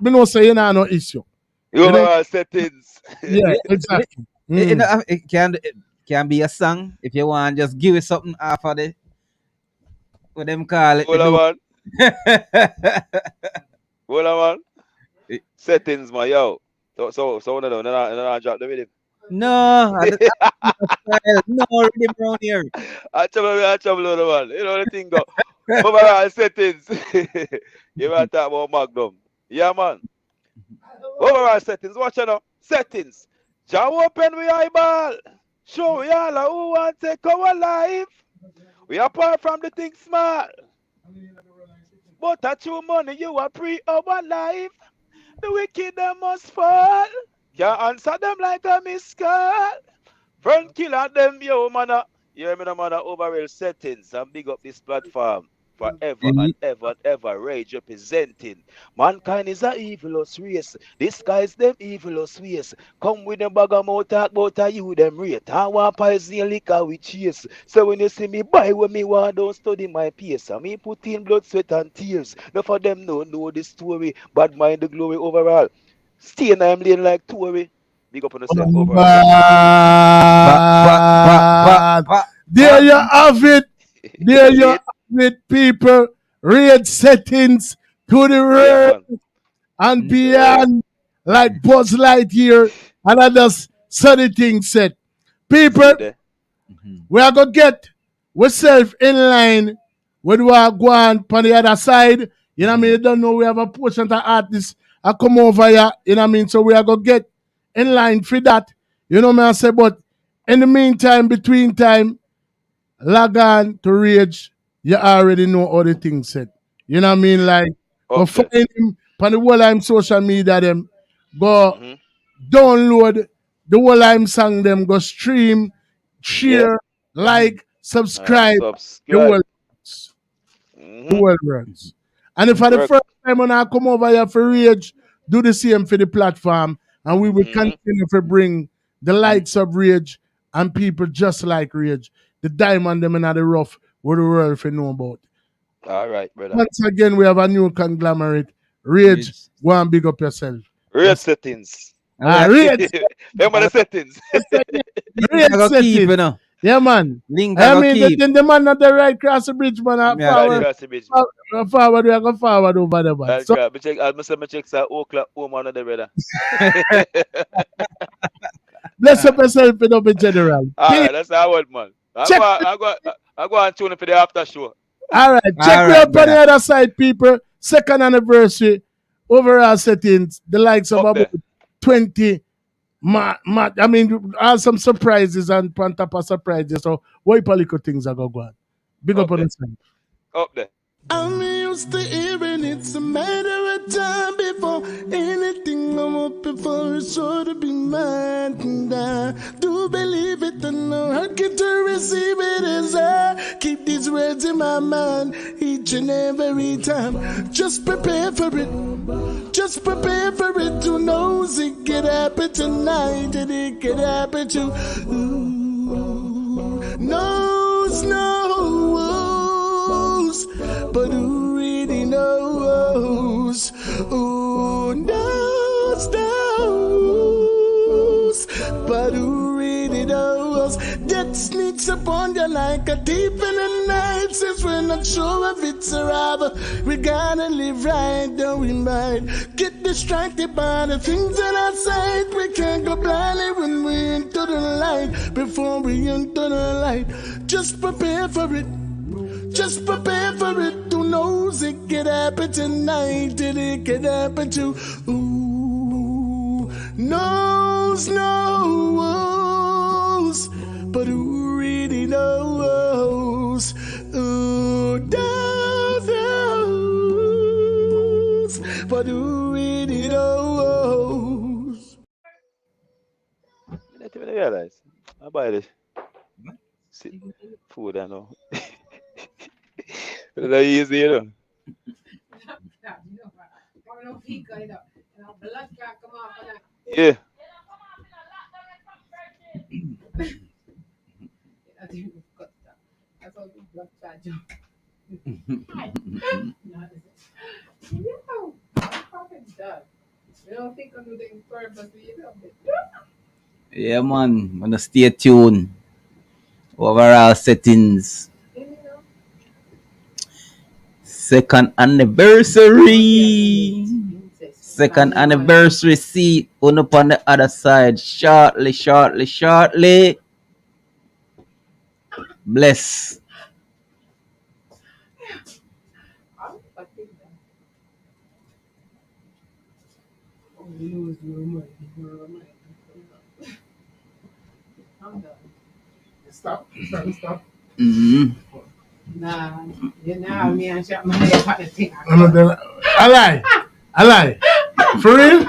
S10: we know say you know no issue.
S12: You know settings.
S10: Yeah, exactly.
S11: It can be a song if you want. Just give it something after the what them call it.
S12: Hold on, hold on. Settings, my yo. So one of them, then I drop the rhythm.
S11: No, no rhythm around here.
S12: I trouble, man. You know the thing go. Overall settings. You want to talk about Magnum? Yeah, man. Overall settings. Watch out now. Settings. Jah open we eyeball. Show we all who want to take our life. We apart from the thing small. But at your money you are pre our life. The wicked them must fall. Can't answer them like a missed call. Front killer them, yo, man. You hear me, man? Overall settings and big up this platform forever and ever and ever. Rage representing. Mankind is a evilous race. This guy's them evilous ways. Come with them bag of mouth talk about you them rate. I want poison liquor with chase. So when you see me buy when me want, don't study my pace. I me put in blood, sweat and tears. None of them know the story. Bad mind the glory overall. Stay in I'm lane like Tory. Big up on yourself overall.
S10: There you have it. There you have it, people. Rate settings to the world and beyond, like Buzz Lightyear and others. Sunny things set. People, we are going to get ourselves in line when we are going on the other side. You know what I mean? You don't know we have a portion of artists I come over here. You know what I mean? So we are going to get in line for that. You know what I say? But in the meantime, between time, log on to Rage. You already know all the things said. You know what I mean? Like, go find him on the whole I'm social media them. Go download the whole I'm song them. Go stream, share, like, subscribe. The whole words. And if for the first time when I come over here for Rage, do the same for the platform. And we will continue to bring the likes of Rage and people just like Rage. The diamond them in the rough where the world for know about.
S12: All right, brother.
S10: Once again, we have a new conglomerate. Rage, go and big up yourself.
S12: Rage settings.
S10: Rage.
S12: Remember the settings.
S10: Rage settings. Yeah, man.
S11: Link
S10: I mean, the man not the right cross the bridge, man. Forward, forward, we are going forward over the man.
S12: So, I check o'clock home on the brother.
S10: Bless up yourself in general.
S12: All right, that's how I man. I go and tune in for the after show.
S10: All right, check me out on the other side, people. Second anniversary, overall settings, the likes of about 20. I mean, are some surprises and on top of surprises. So, what political things are going on? Big up on the side.
S12: Up there.
S9: I'm used to hearing it's a matter of time before anything I'm hoping for is sure to be mine. And I do believe it, and no hurt get to receive it as I keep these words in my mind each and every time. Just prepare for it. Just prepare for it. Who knows it could happen tonight, and it could happen to knows. But who really knows? Who knows? But who really knows? Death sneaks upon you like a thief in the night. Since we're not sure if it's arrival, we gotta live right, though we might get distracted by the things in our sight. We can't go blindly when we into the light. Before we enter the light, just prepare for it. Just prepare for it. Who knows it could happen tonight, and it could happen to knows. But who really knows? Who knows? But who really knows?
S12: I didn't realize. I buy this food, I know. It's easy, you know. Yeah.
S11: Yeah, man. Wanna stay tuned. Overall settings. Second anniversary. Second anniversary seat. On up on the other side. Shortly. Bless.
S10: Stop.
S11: Mm-hmm.
S10: I lie. For real?